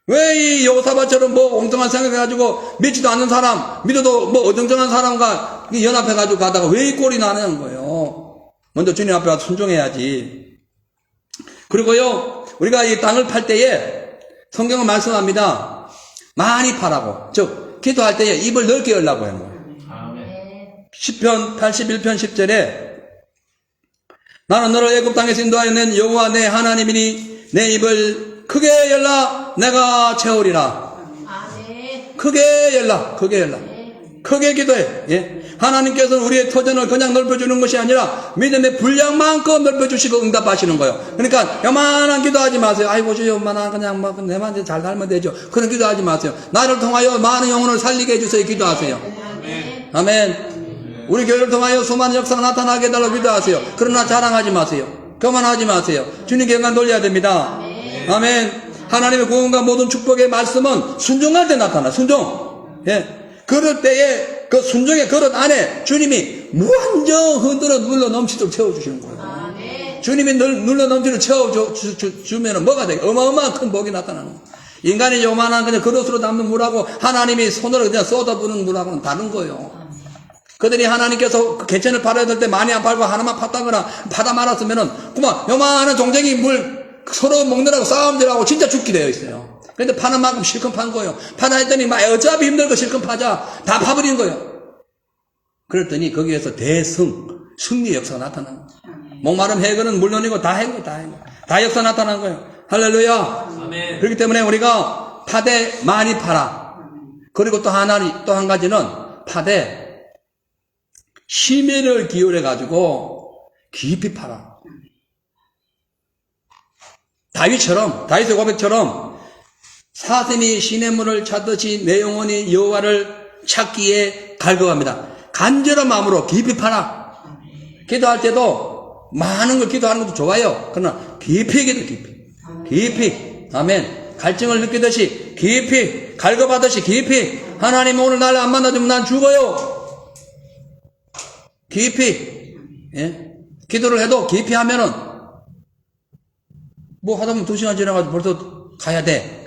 Speaker 3: 왜 이 여호사밧처럼 뭐 엉뚱한 생각해가지고 믿지도 않는 사람, 믿어도 뭐 어정쩡한 사람과 연합해가지고 가다가 왜 이 꼴이 나는 거예요? 먼저 주님 앞에 와서 순종해야지. 그리고요, 우리가 이 땅을 팔 때에 성경은 말씀합니다. 많이 파라고. 즉, 기도할 때에 입을 넓게 열라고 하는 거예요. 시편 81편 10절에 나는 너를 애굽 땅에서 인도하여 낸 여호와 내 하나님이니 내 입을 크게 열라 내가 채우리라. 크게 열라. 크게 기도해. 예? 하나님께서는 우리의 터전을 그냥 넓혀주는 것이 아니라 믿음의 분량만큼 넓혀주시고 응답하시는 거예요. 그러니까 요만한 기도하지 마세요. 아이고 저 요만한 그냥 막 내만 잘 살면 되죠. 그런 기도하지 마세요. 나를 통하여 많은 영혼을 살리게 해주세요. 기도하세요. 아멘. 우리 교회를 통하여 수많은 역사가 나타나게 해달라고 기도하세요. 그러나 자랑하지 마세요. 교만하지 마세요. 주님께 영광 돌려야 됩니다. 아멘. 하나님의 구원과 모든 축복의 말씀은 순종할 때 나타나. 순종. 예. 그럴 때에 그 순종의 그릇 안에 주님이 무한정 흔들어 눌러 넘치도록 채워주시는 거예요. 주님이 눌러 넘치도록 채워주면 뭐가 되게 어마어마한 큰 복이 나타나는 거예요. 인간이 요만한 그냥 그릇으로 담는 물하고 하나님이 손으로 그냥 쏟아부는 물하고는 다른 거예요. 그들이 하나님께서 그 개천을 팔아야 될 때 많이 안 팔고 하나만 팠다거나 파다 말았으면은 그만 요만한 종쟁이 물 서로 먹느라고 싸움질하고 진짜 죽게 되어 있어요. 그런데 파는 만큼 실컷 판 거예요. 파다 했더니 막 어차피 힘들고 실컷 파자 다 파버린 거예요. 그랬더니 거기에서 승리의 역사가 나타난 거예요. 목마름 해거는 물론이고 다 해거 다 역사 나타난 거예요. 할렐루야.
Speaker 2: 아멘.
Speaker 3: 그렇기 때문에 우리가 파되 많이 팔아. 그리고 또 한 가지는 파되 심혈을 기울여 가지고 깊이 팔아. 다윗의 고백처럼 사슴이 시냇물을 찾듯이 내 영혼이 여호와를 찾기에 갈급합니다. 간절한 마음으로 깊이 팔아. 기도할 때도 많은 걸 기도하는 것도 좋아요. 그러나 깊이 기도 깊이. 아멘. 갈증을 느끼듯이 깊이, 갈급하듯이 깊이. 하나님 오늘 나를 안 만나주면 난 죽어요. 깊이. 예? 기도를 해도 깊이 하면은 뭐 하다 보면 2시간 지나가지고 벌써 가야 돼.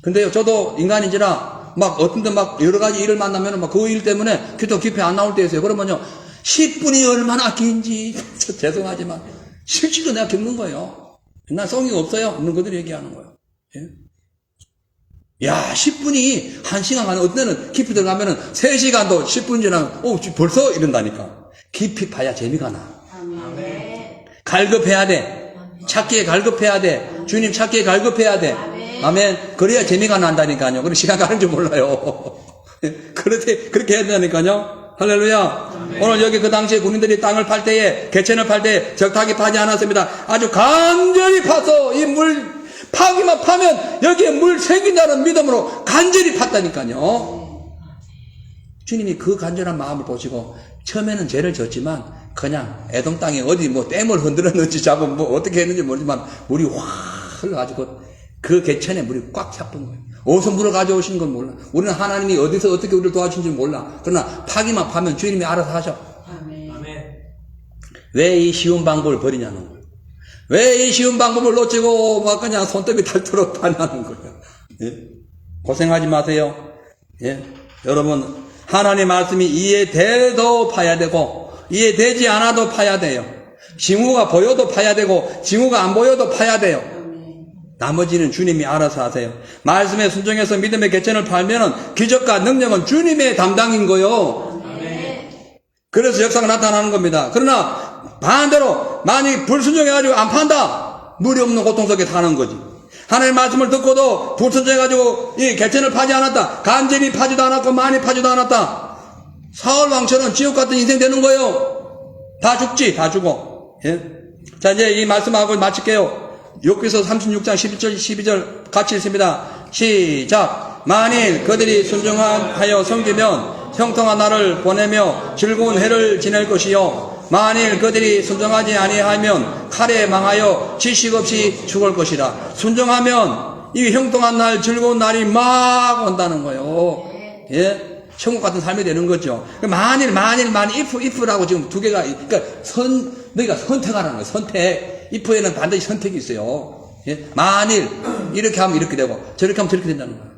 Speaker 3: 근데요, 저도 인간인지라 막 어떤 데 막 여러 가지 일을 만나면은 막 그 일 때문에 기도 깊이 안 나올 때 있어요. 그러면요, 10분이 얼마나 긴지 죄송하지만 실제로 내가 겪는 거예요. 난 성의가 없어요. 있는 그들이 얘기하는 거예요. 예? 야, 10분이 1시간 가는, 어떤 때는 깊이 들어가면은 3시간도 10분 지나면 벌써 이런다니까. 깊이 파야 재미가 나. 갈급해야 돼. 찾기에 갈급해야 돼. 주님 찾기에 갈급해야 돼. 아멘. 그래야 재미가 난다니까요. 그럼 시간 가는 줄 몰라요. 그렇게 해야 된다니까요. 할렐루야. 오늘 여기 그 당시에 군인들이 땅을 팔 때에, 개천을 팔 때에 적당히 파지 않았습니다. 아주 간절히 파서 이 물, 파기만 파면 여기에 물 생긴다는 믿음으로 간절히 팠다니까요. 주님이 그 간절한 마음을 보시고 처음에는 죄를 졌지만 그냥 에돔 땅에 어디 뭐 댐을 흔들었는지 잡으면 뭐 어떻게 했는지 모르지만 물이 확 흘러가지고 그 개천에 물이 꽉 차쁜 거예요. 어디서 물을 가져오신 건 몰라. 우리는 하나님이 어디서 어떻게 우리를 도와주신지 몰라. 그러나 파기만 파면 주님이 알아서 하셔.
Speaker 2: 아멘.
Speaker 3: 왜 이 쉬운 방법을 버리냐는 거예요. 왜 이 쉬운 방법을 놓치고 막 그냥 손톱이 닳도록 파냐는 거예요. 예? 고생하지 마세요. 예? 여러분, 하나님의 말씀이 이해돼도 파야 되고 이해되지 않아도 파야 돼요. 징후가 보여도 파야 되고 징후가 안 보여도 파야 돼요. 나머지는 주님이 알아서 하세요. 말씀에 순종해서 믿음의 개천을 팔면은 기적과 능력은 주님의 담당인 거요. 그래서 역사가 나타나는 겁니다. 그러나 반대로 만약에 불순종해가지고 안 판다, 물이 없는 고통 속에 사는 거지. 하나님의 말씀을 듣고도 불순종해가지고 이 개천을 파지 않았다. 간절히 파지도 않았고 많이 파지도 않았다. 사울 왕처럼 지옥 같은 인생 되는 거예요. 다 죽지, 다 죽어. 예? 자, 이제 이 말씀하고 마칠게요. 욥기서 36장 11절, 12절 같이 읽습니다. 시작. 만일 그들이 순종하여 섬기면 형통한 날을 보내며 즐거운 해를 지낼 것이요. 만일 그들이 순종하지 아니하면 칼에 망하여 지식 없이 죽을 것이라. 순종하면 이 형통한 날, 즐거운 날이 막 온다는 거예요. 예? 천국 같은 삶이 되는 거죠. 만일, if라고 지금 두 개가, 그러니까 너희가 선택하라는 거예요. 선택. if에는 반드시 선택이 있어요. 예? 만일, 이렇게 하면 이렇게 되고, 저렇게 하면 저렇게 된다는 거예요.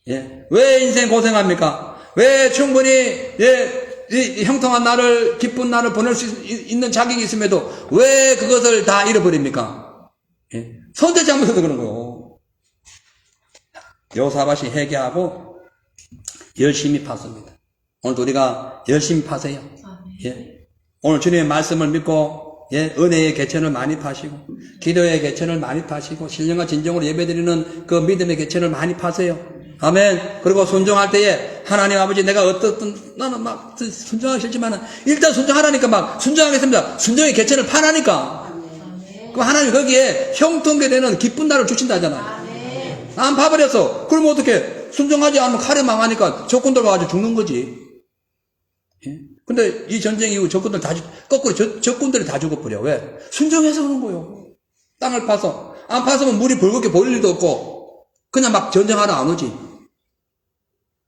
Speaker 3: 예? 왜 인생 고생합니까? 왜 충분히, 이 형통한 날을, 기쁜 날을 보낼 수 있는 자격이 있음에도 왜 그것을 다 잃어버립니까? 예? 선택 잘못해서 그런 거예요. 여호사밧이 회개하고 열심히 팠습니다. 오늘도 우리가 열심히 파세요. 예? 오늘 주님의 말씀을 믿고 예, 은혜의 개천을 많이 파시고 기도의 개천을 많이 파시고 신령과 진정으로 예배드리는 그 믿음의 개천을 많이 파세요. 아멘. 그리고 순종할 때에 하나님 아버지 내가 어떻든 나는 막 순종하기 싫지만은 일단 순종하라니까 막 순종하겠습니다. 순종의 개천을 파라니까. 그럼 하나님 거기에 형통케 되는 기쁜 날을 주신다잖아요. 안 파버렸어. 그러면 어떻게 순종하지 않으면 칼에 망하니까 적군들 와가지고 죽는 거지. 예? 근데 이 전쟁 이후 적군들 다 거꾸로 적군들이 다 죽어버려. 왜? 순종해서 그런 거예요. 땅을 파서 안 파서면 물이 벌겋게 보일 일도 없고 그냥 막 전쟁하러 안 오지.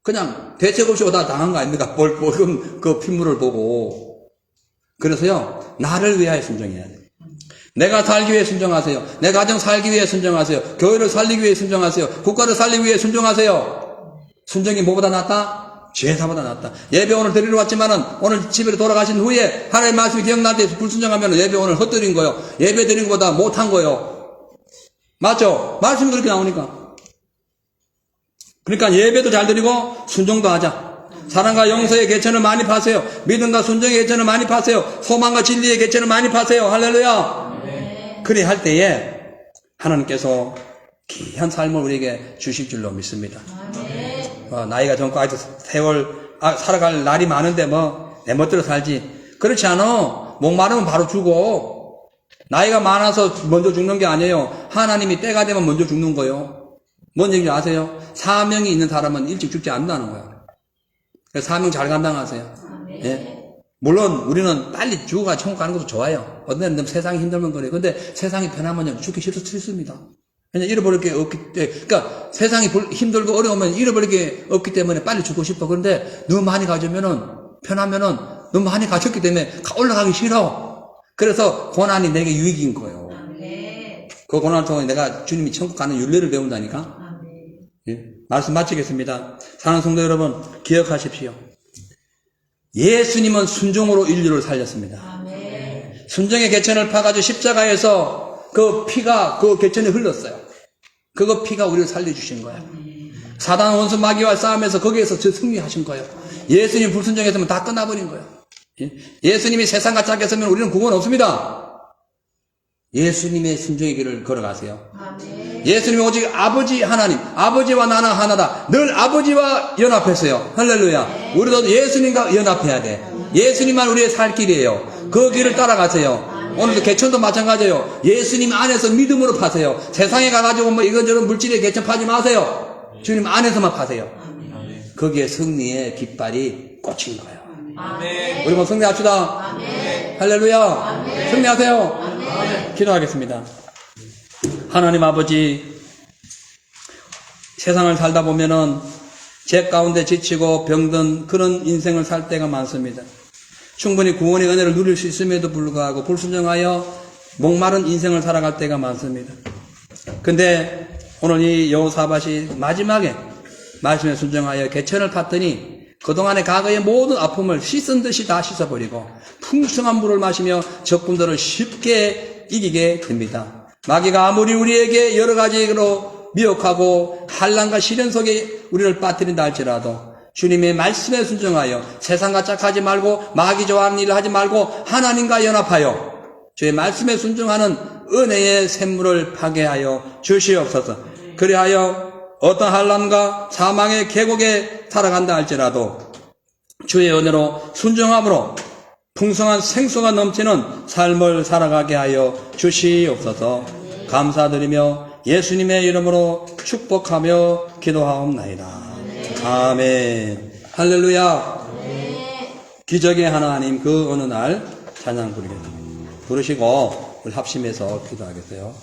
Speaker 3: 그냥 대책 없이 오다 당한 거 아닙니까? 벌금 그 핏물을 보고. 그래서요 나를 위하여 순종해야 돼. 내가 살기 위해 순종하세요. 내 가정 살기 위해 순종하세요. 교회를 살리기 위해 순종하세요. 국가를 살리기 위해 순종하세요. 순종이 뭐보다 낫다? 제사보다 낫다. 예배 오늘 드리러 왔지만은 오늘 집에 돌아가신 후에 하나님의 말씀이 기억날 때 불순종하면 예배 오늘 헛드린 거예요. 예배 드린 것보다 못한 거예요. 맞죠? 말씀이 그렇게 나오니까. 그러니까 예배도 잘 드리고 순종도 하자. 사랑과 용서의 개천을 많이 파세요. 믿음과 순종의 개천을 많이 파세요. 소망과 진리의 개천을 많이 파세요. 할렐루야. 그리 할 때에 하나님께서 귀한 삶을 우리에게 주실 줄로 믿습니다. 나이가 젊고 아직도 세월 살아갈 날이 많은데 내 멋대로 살지. 그렇지 않아. 목마르면 바로 죽어. 나이가 많아서 먼저 죽는 게 아니에요. 하나님이 때가 되면 먼저 죽는 거예요. 뭔 얘기인지 아세요? 사명이 있는 사람은 일찍 죽지 않는다는 거예요. 그래서 사명 잘 감당하세요. 예? 물론 우리는 빨리 죽어가 천국 가는 것도 좋아요. 어떤 데는 세상이 힘들면 그래요. 근데 세상이 편하면 죽기 싫습니다. 그냥 잃어버릴 게 없기 때문에, 그러니까 세상이 힘들고 어려우면 잃어버릴 게 없기 때문에 빨리 죽고 싶어. 그런데 너무 많이 가지면은, 편하면은 너무 많이 가졌기 때문에 올라가기 싫어. 그래서 고난이 내게 유익인 거예요. 그 고난을 통해 내가 주님이 천국 가는 윤례를 배운다니까. 예? 말씀 마치겠습니다. 사랑하는 성도 여러분, 기억하십시오. 예수님은 순종으로 인류를 살렸습니다. 순종의 개천을 파가지고 십자가에서 그 피가 그 개천에 흘렀어요. 그거 피가 우리를 살려주신 거예요. 사단 원수 마귀와 싸움에서 거기에서 승리하신 거예요. 예수님 불순종했으면 다 끝나버린 거예요. 예수님이 세상과 짝했으면 우리는 구원 없습니다. 예수님의 순종의 길을 걸어가세요. 예수님이 오직 아버지 하나님, 아버지와 나는 하나다. 늘 아버지와 연합했어요. 할렐루야. 우리도 예수님과 연합해야 돼. 예수님만 우리의 살 길이에요. 그 길을 따라가세요. 오늘도 개천도 마찬가지예요. 예수님 안에서 믿음으로 파세요. 세상에 가가지고 이런저런 물질의 개천 파지 마세요. 주님 안에서만 파세요. 거기에 승리의 깃발이 꽂힌 거예요. 우리 뭐 승리합시다. 할렐루야. 승리하세요. 기도하겠습니다. 하나님 아버지, 세상을 살다 보면은 죄 가운데 지치고 병든 그런 인생을 살 때가 많습니다. 충분히 구원의 은혜를 누릴 수 있음에도 불구하고 불순종하여 목마른 인생을 살아갈 때가 많습니다. 근데 오늘 이 여호사밧이 마지막에 말씀에 순종하여 개천을 팠더니 그동안의 과거의 모든 아픔을 씻은 듯이 다 씻어버리고 풍성한 물을 마시며 적군들을 쉽게 이기게 됩니다. 마귀가 아무리 우리에게 여러 가지로 미혹하고 환난과 시련 속에 우리를 빠뜨린다 할지라도 주님의 말씀에 순종하여 세상과 짝하지 말고 마귀 좋아하는 일을 하지 말고 하나님과 연합하여 주의 말씀에 순종하는 은혜의 샘물을 파괴하여 주시옵소서. 그리하여 어떤 환난과 사망의 계곡에 살아간다 할지라도 주의 은혜로 순종함으로 풍성한 생수가 넘치는 삶을 살아가게 하여 주시옵소서. 감사드리며 예수님의 이름으로 축복하며 기도하옵나이다. 아멘. 할렐루야. 기적의 하나님 그 어느 날 찬양 부르겠습니다. 부르시고 우리 합심해서 기도하겠어요.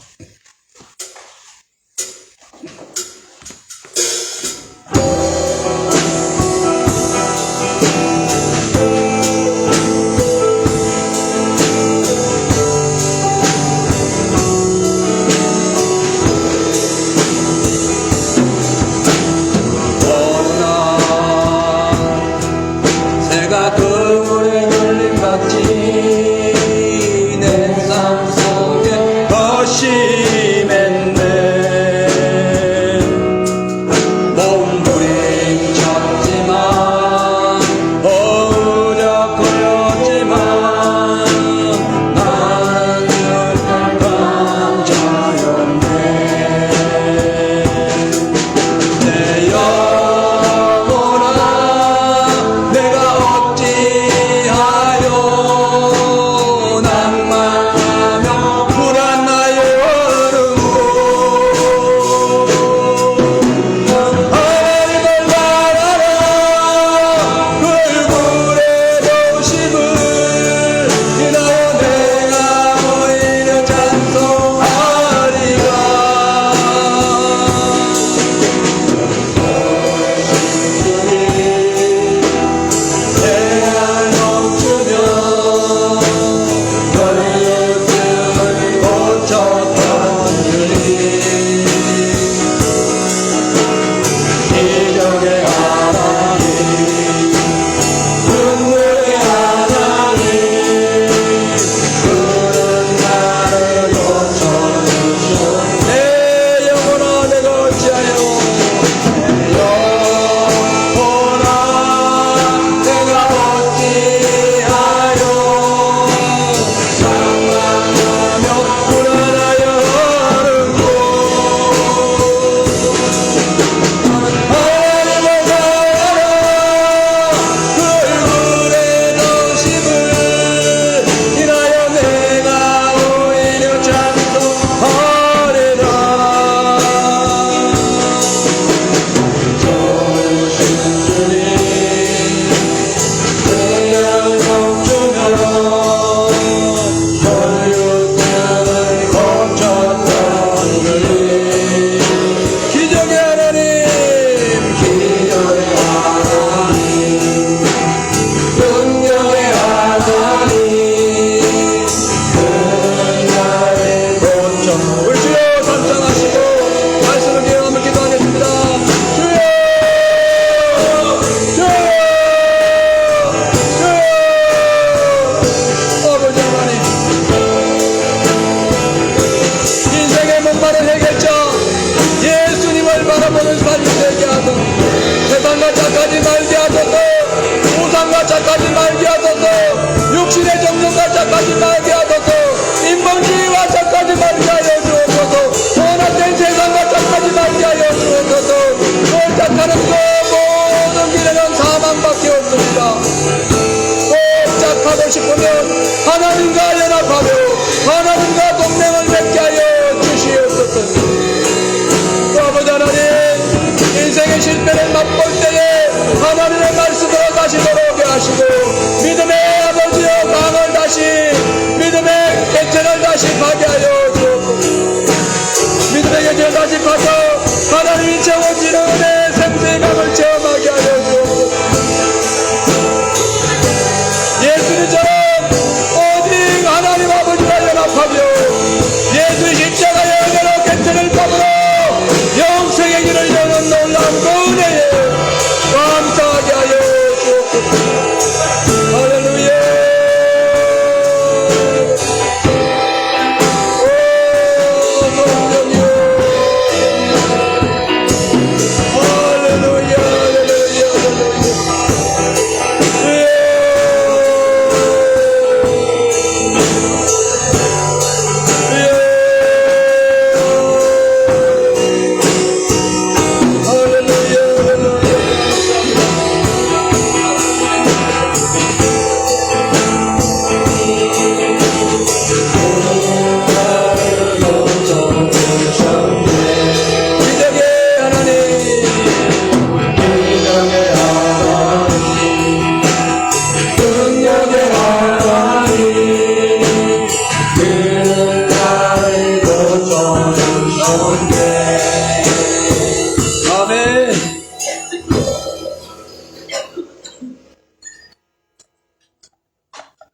Speaker 4: 영생의 길을 여는 놀라운 그 은혜에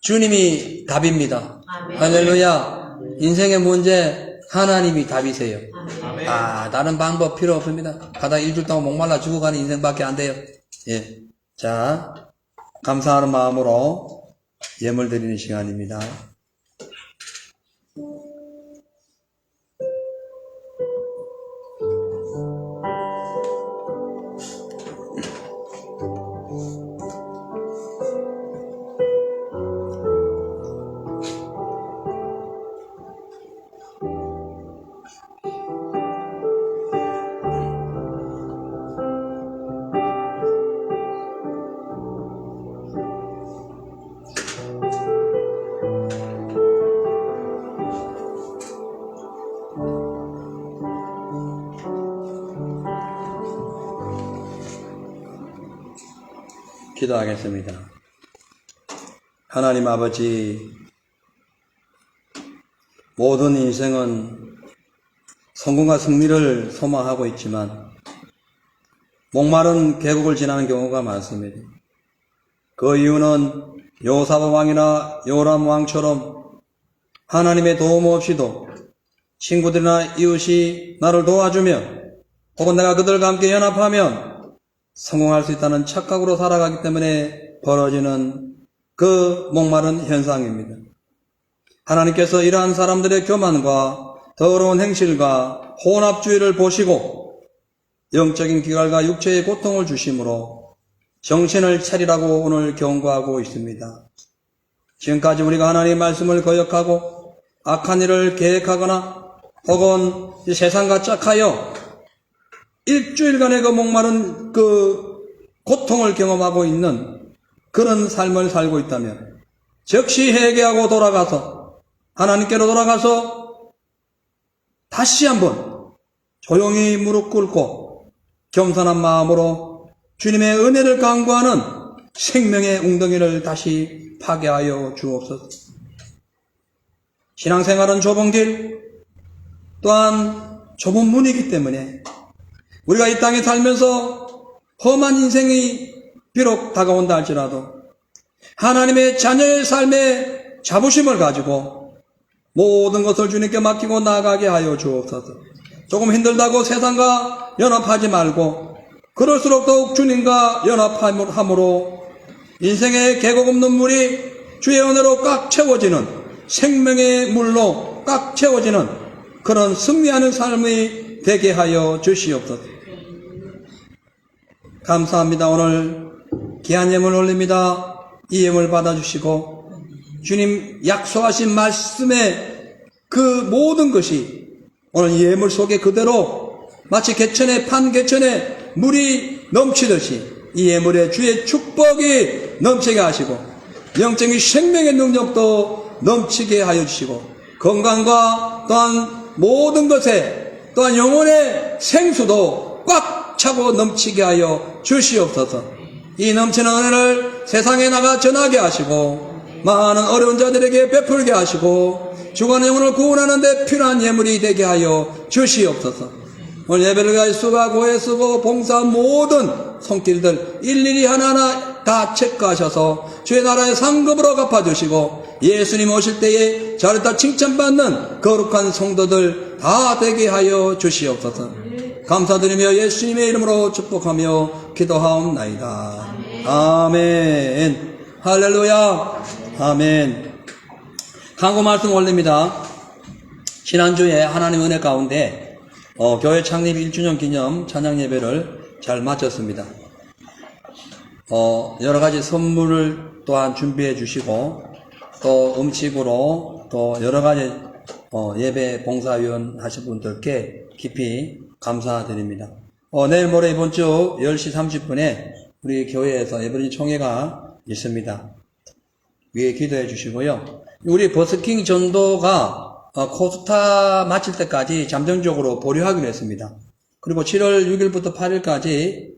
Speaker 3: 주님이 답입니다.
Speaker 2: 아멘.
Speaker 3: 할렐루야. 인생의 문제 하나님이 답이세요.
Speaker 2: 아멘.
Speaker 3: 다른 방법 필요 없습니다. 가다 일주일 동안 목말라 죽어가는 인생밖에 안 돼요. 예. 자, 감사하는 마음으로 예물 드리는 시간입니다. 기도하겠습니다. 하나님 아버지, 모든 인생은 성공과 승리를 소망하고 있지만 목마른 계곡을 지나는 경우가 많습니다. 그 이유는 요사바 왕이나 요람 왕처럼 하나님의 도움 없이도 친구들이나 이웃이 나를 도와주며 혹은 내가 그들과 함께 연합하면 성공할 수 있다는 착각으로 살아가기 때문에 벌어지는 그 목마른 현상입니다. 하나님께서 이러한 사람들의 교만과 더러운 행실과 혼합주의를 보시고 영적인 기갈과 육체의 고통을 주심으로 정신을 차리라고 오늘 경고하고 있습니다. 지금까지 우리가 하나님의 말씀을 거역하고 악한 일을 계획하거나 혹은 이 세상과 짝하여 일주일간의 그 목마른 그 고통을 경험하고 있는 그런 삶을 살고 있다면 즉시 회개하고 돌아가서 하나님께로 돌아가서 다시 한번 조용히 무릎 꿇고 겸손한 마음으로 주님의 은혜를 간구하는 생명의 웅덩이를 다시 파괴하여 주옵소서. 신앙생활은 좁은 길 또한 좁은 문이기 때문에 우리가 이 땅에 살면서 험한 인생이 비록 다가온다 할지라도 하나님의 자녀의 삶의 자부심을 가지고 모든 것을 주님께 맡기고 나아가게 하여 주옵소서. 조금 힘들다고 세상과 연합하지 말고 그럴수록 더욱 주님과 연합함으로 인생의 계곡 없는 물이 주의 은혜로 꽉 채워지는 생명의 물로 꽉 채워지는 그런 승리하는 삶이 되게 하여 주시옵소서. 감사합니다. 오늘 귀한 예물 올립니다. 이 예물 받아주시고 주님 약속하신 말씀의 그 모든 것이 오늘 이 예물 속에 그대로 마치 개천에 판 개천에 물이 넘치듯이 이 예물에 주의 축복이 넘치게 하시고 영적인 생명의 능력도 넘치게 하여 주시고 건강과 또한 모든 것에 또한 영혼의 생수도 꽉 차고 넘치게 하여 주시옵소서. 이 넘치는 은혜를 세상에 나가 전하게 하시고 많은 어려운 자들에게 베풀게 하시고 죽어가는 영혼을 구원하는 데 필요한 예물이 되게 하여 주시옵소서. 오늘 예배를 위하여 수고 고해 쓰고 봉사한 모든 손길들 일일이 하나하나 다 체크하셔서 주의 나라의 상급으로 갚아주시고 예수님 오실 때에 잘했다 칭찬받는 거룩한 성도들 다 되게 하여 주시옵소서. 감사드리며 예수님의 이름으로 축복하며 기도하옵나이다. 아멘. 할렐루야. 아멘. 강구 말씀 올립니다. 지난주에 하나님 은혜 가운데 교회 창립 1주년 기념 찬양 예배를 잘 마쳤습니다. 여러 가지 선물을 또한 준비해 주시고 또 음식으로 또 여러 가지 예배 봉사위원 하신 분들께 깊이 감사드립니다. 내일 모레 이번 주 10시 30분에 우리 교회에서 예배드린 총회가 있습니다. 위에 기도해 주시고요. 우리 버스킹 전도가 코스타 마칠 때까지 잠정적으로 보류하기로 했습니다. 그리고 7월 6일부터 8일까지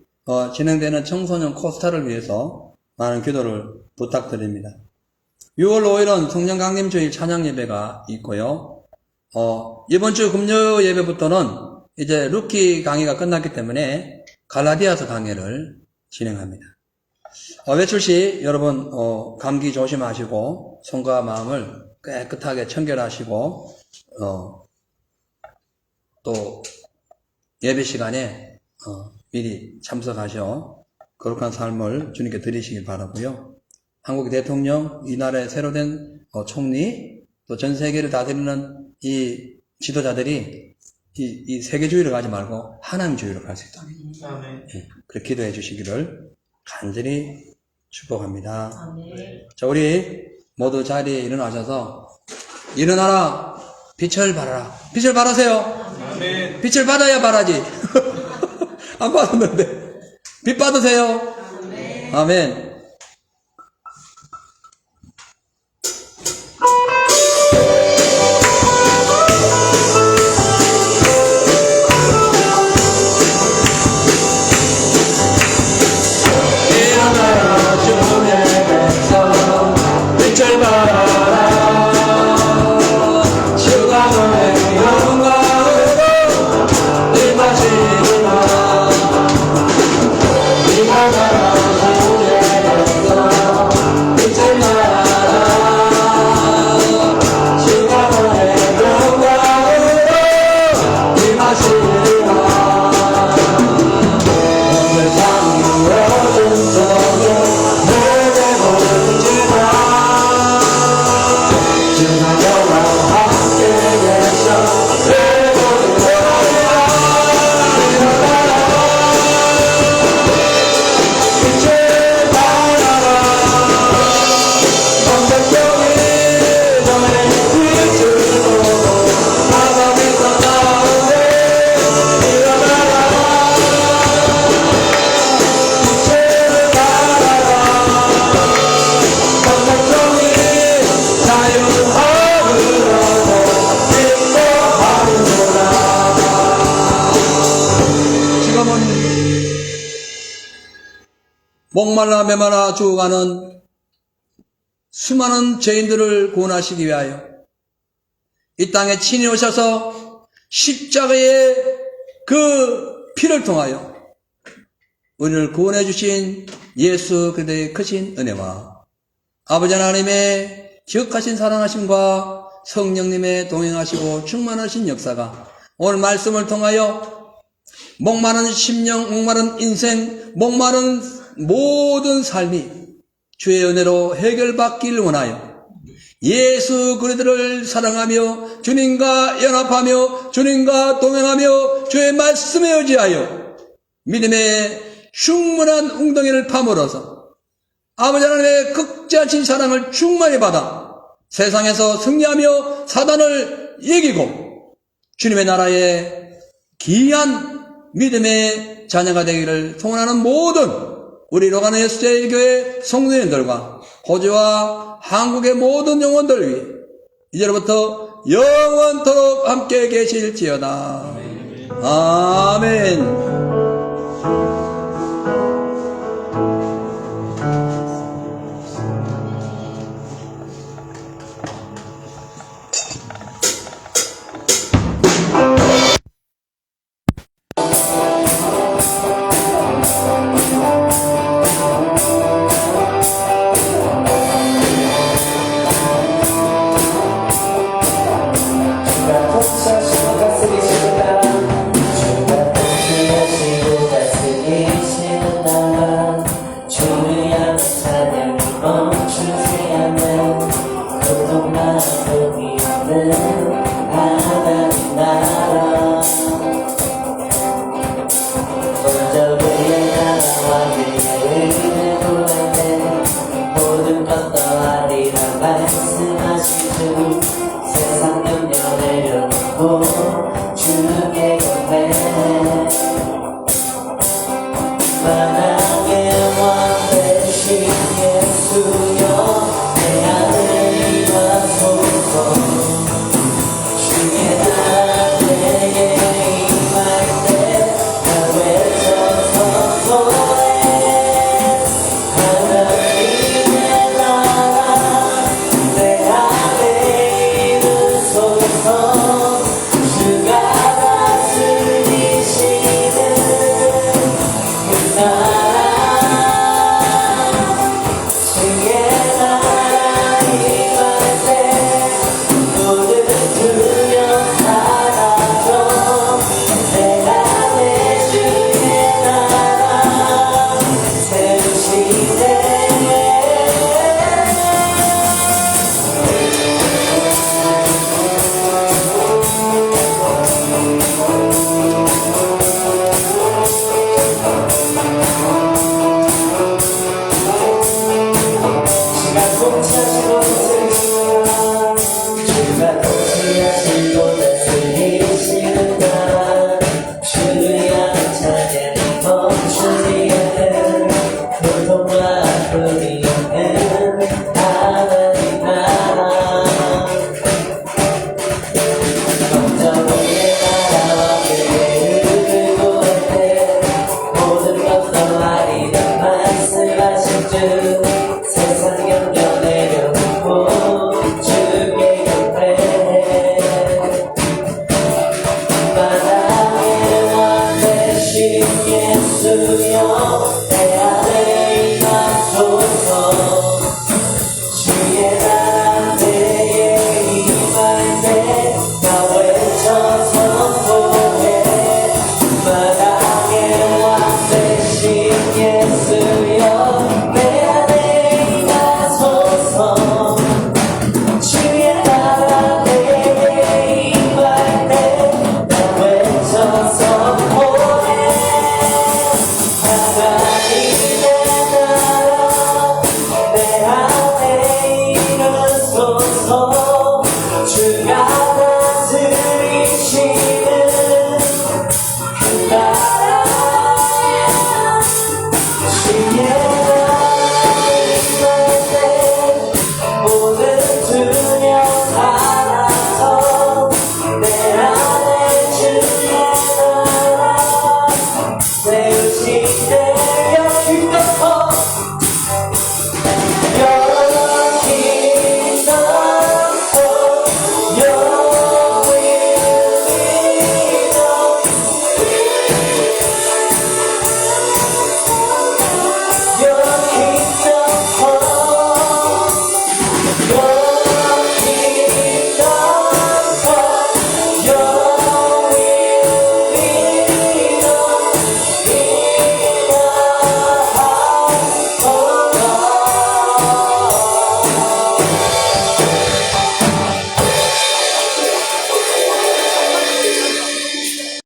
Speaker 3: 진행되는 청소년 코스타를 위해서 많은 기도를 부탁드립니다. 6월 5일은 성령 강림 주일 찬양 예배가 있고요. 이번 주 금요 예배부터는 이제 루키 강의가 끝났기 때문에 갈라디아서 강의를 진행합니다. 외출 시 여러분 감기 조심하시고 손과 마음을 깨끗하게 청결하시고 또 예배 시간에 미리 참석하셔 거룩한 삶을 주님께 드리시길 바라고요. 한국 대통령, 이 나라의 새로 된 총리, 또 전 세계를 다스리는 이 지도자들이 이 세계주의를 가지 말고 하나님주의로 갈 수 있도록 그렇게 기도해 주시기를 간절히 축복합니다.
Speaker 4: 아멘.
Speaker 3: 자, 우리 모두 자리에 일어나셔서 일어나라, 빛을 발하라. 빛을 발하세요.
Speaker 2: 아멘.
Speaker 3: 빛을 받아야 발하지. 안 받았는데 빛 받으세요. 아멘. 일어나라 주의 백성 빛을 발하라 주가 너의 영광으로 임하시리라 일어나라 주의 백성 빛을 발하라 주가 너의 영광으로 임하시리라 오늘 밤 어둠 속에 내게 보이지만 주가 너와 함께 계셔 내 모든 거리라 일어나라 빛을 발하라 언덕병이 너의 빛을 보고 마법에서 나오네 일어나라 빛을 발하라 언덕병이 자유하으로 기뻐하리로라 지금은 목말라 메말라 죽어가는 수많은 죄인들을 구원하시기 위하여 이 땅에 친히 오셔서 십자가의 그 피를 통하여 우리를 구원해 주신 예수 그리스도의 크신 은혜와 아버지 하나님의 기억하신 사랑하심과 성령님의 동행하시고 충만하신 역사가 오늘 말씀을 통하여 목마른 심령, 목마른 인생, 목마른 모든 삶이 주의 은혜로 해결받기를 원하여 예수 그리스도를 사랑하며 주님과 연합하며 주님과 동행하며 주의 말씀에 의지하여 믿음의 충만한 웅덩이를 파물어서 아버지 하나님의 극자신 사랑을 충만히 받아 세상에서 승리하며 사단을 이기고 주님의 나라의 귀한 믿음의 자녀가 되기를 소원하는 모든 우리 로가는 예수제일교회 성도님들과 호주와 한국의 모든 영혼들 위해 이제로부터 영원토록 함께 계실지어다. 아멘.
Speaker 4: 주가 다스리시는 그 나라 주여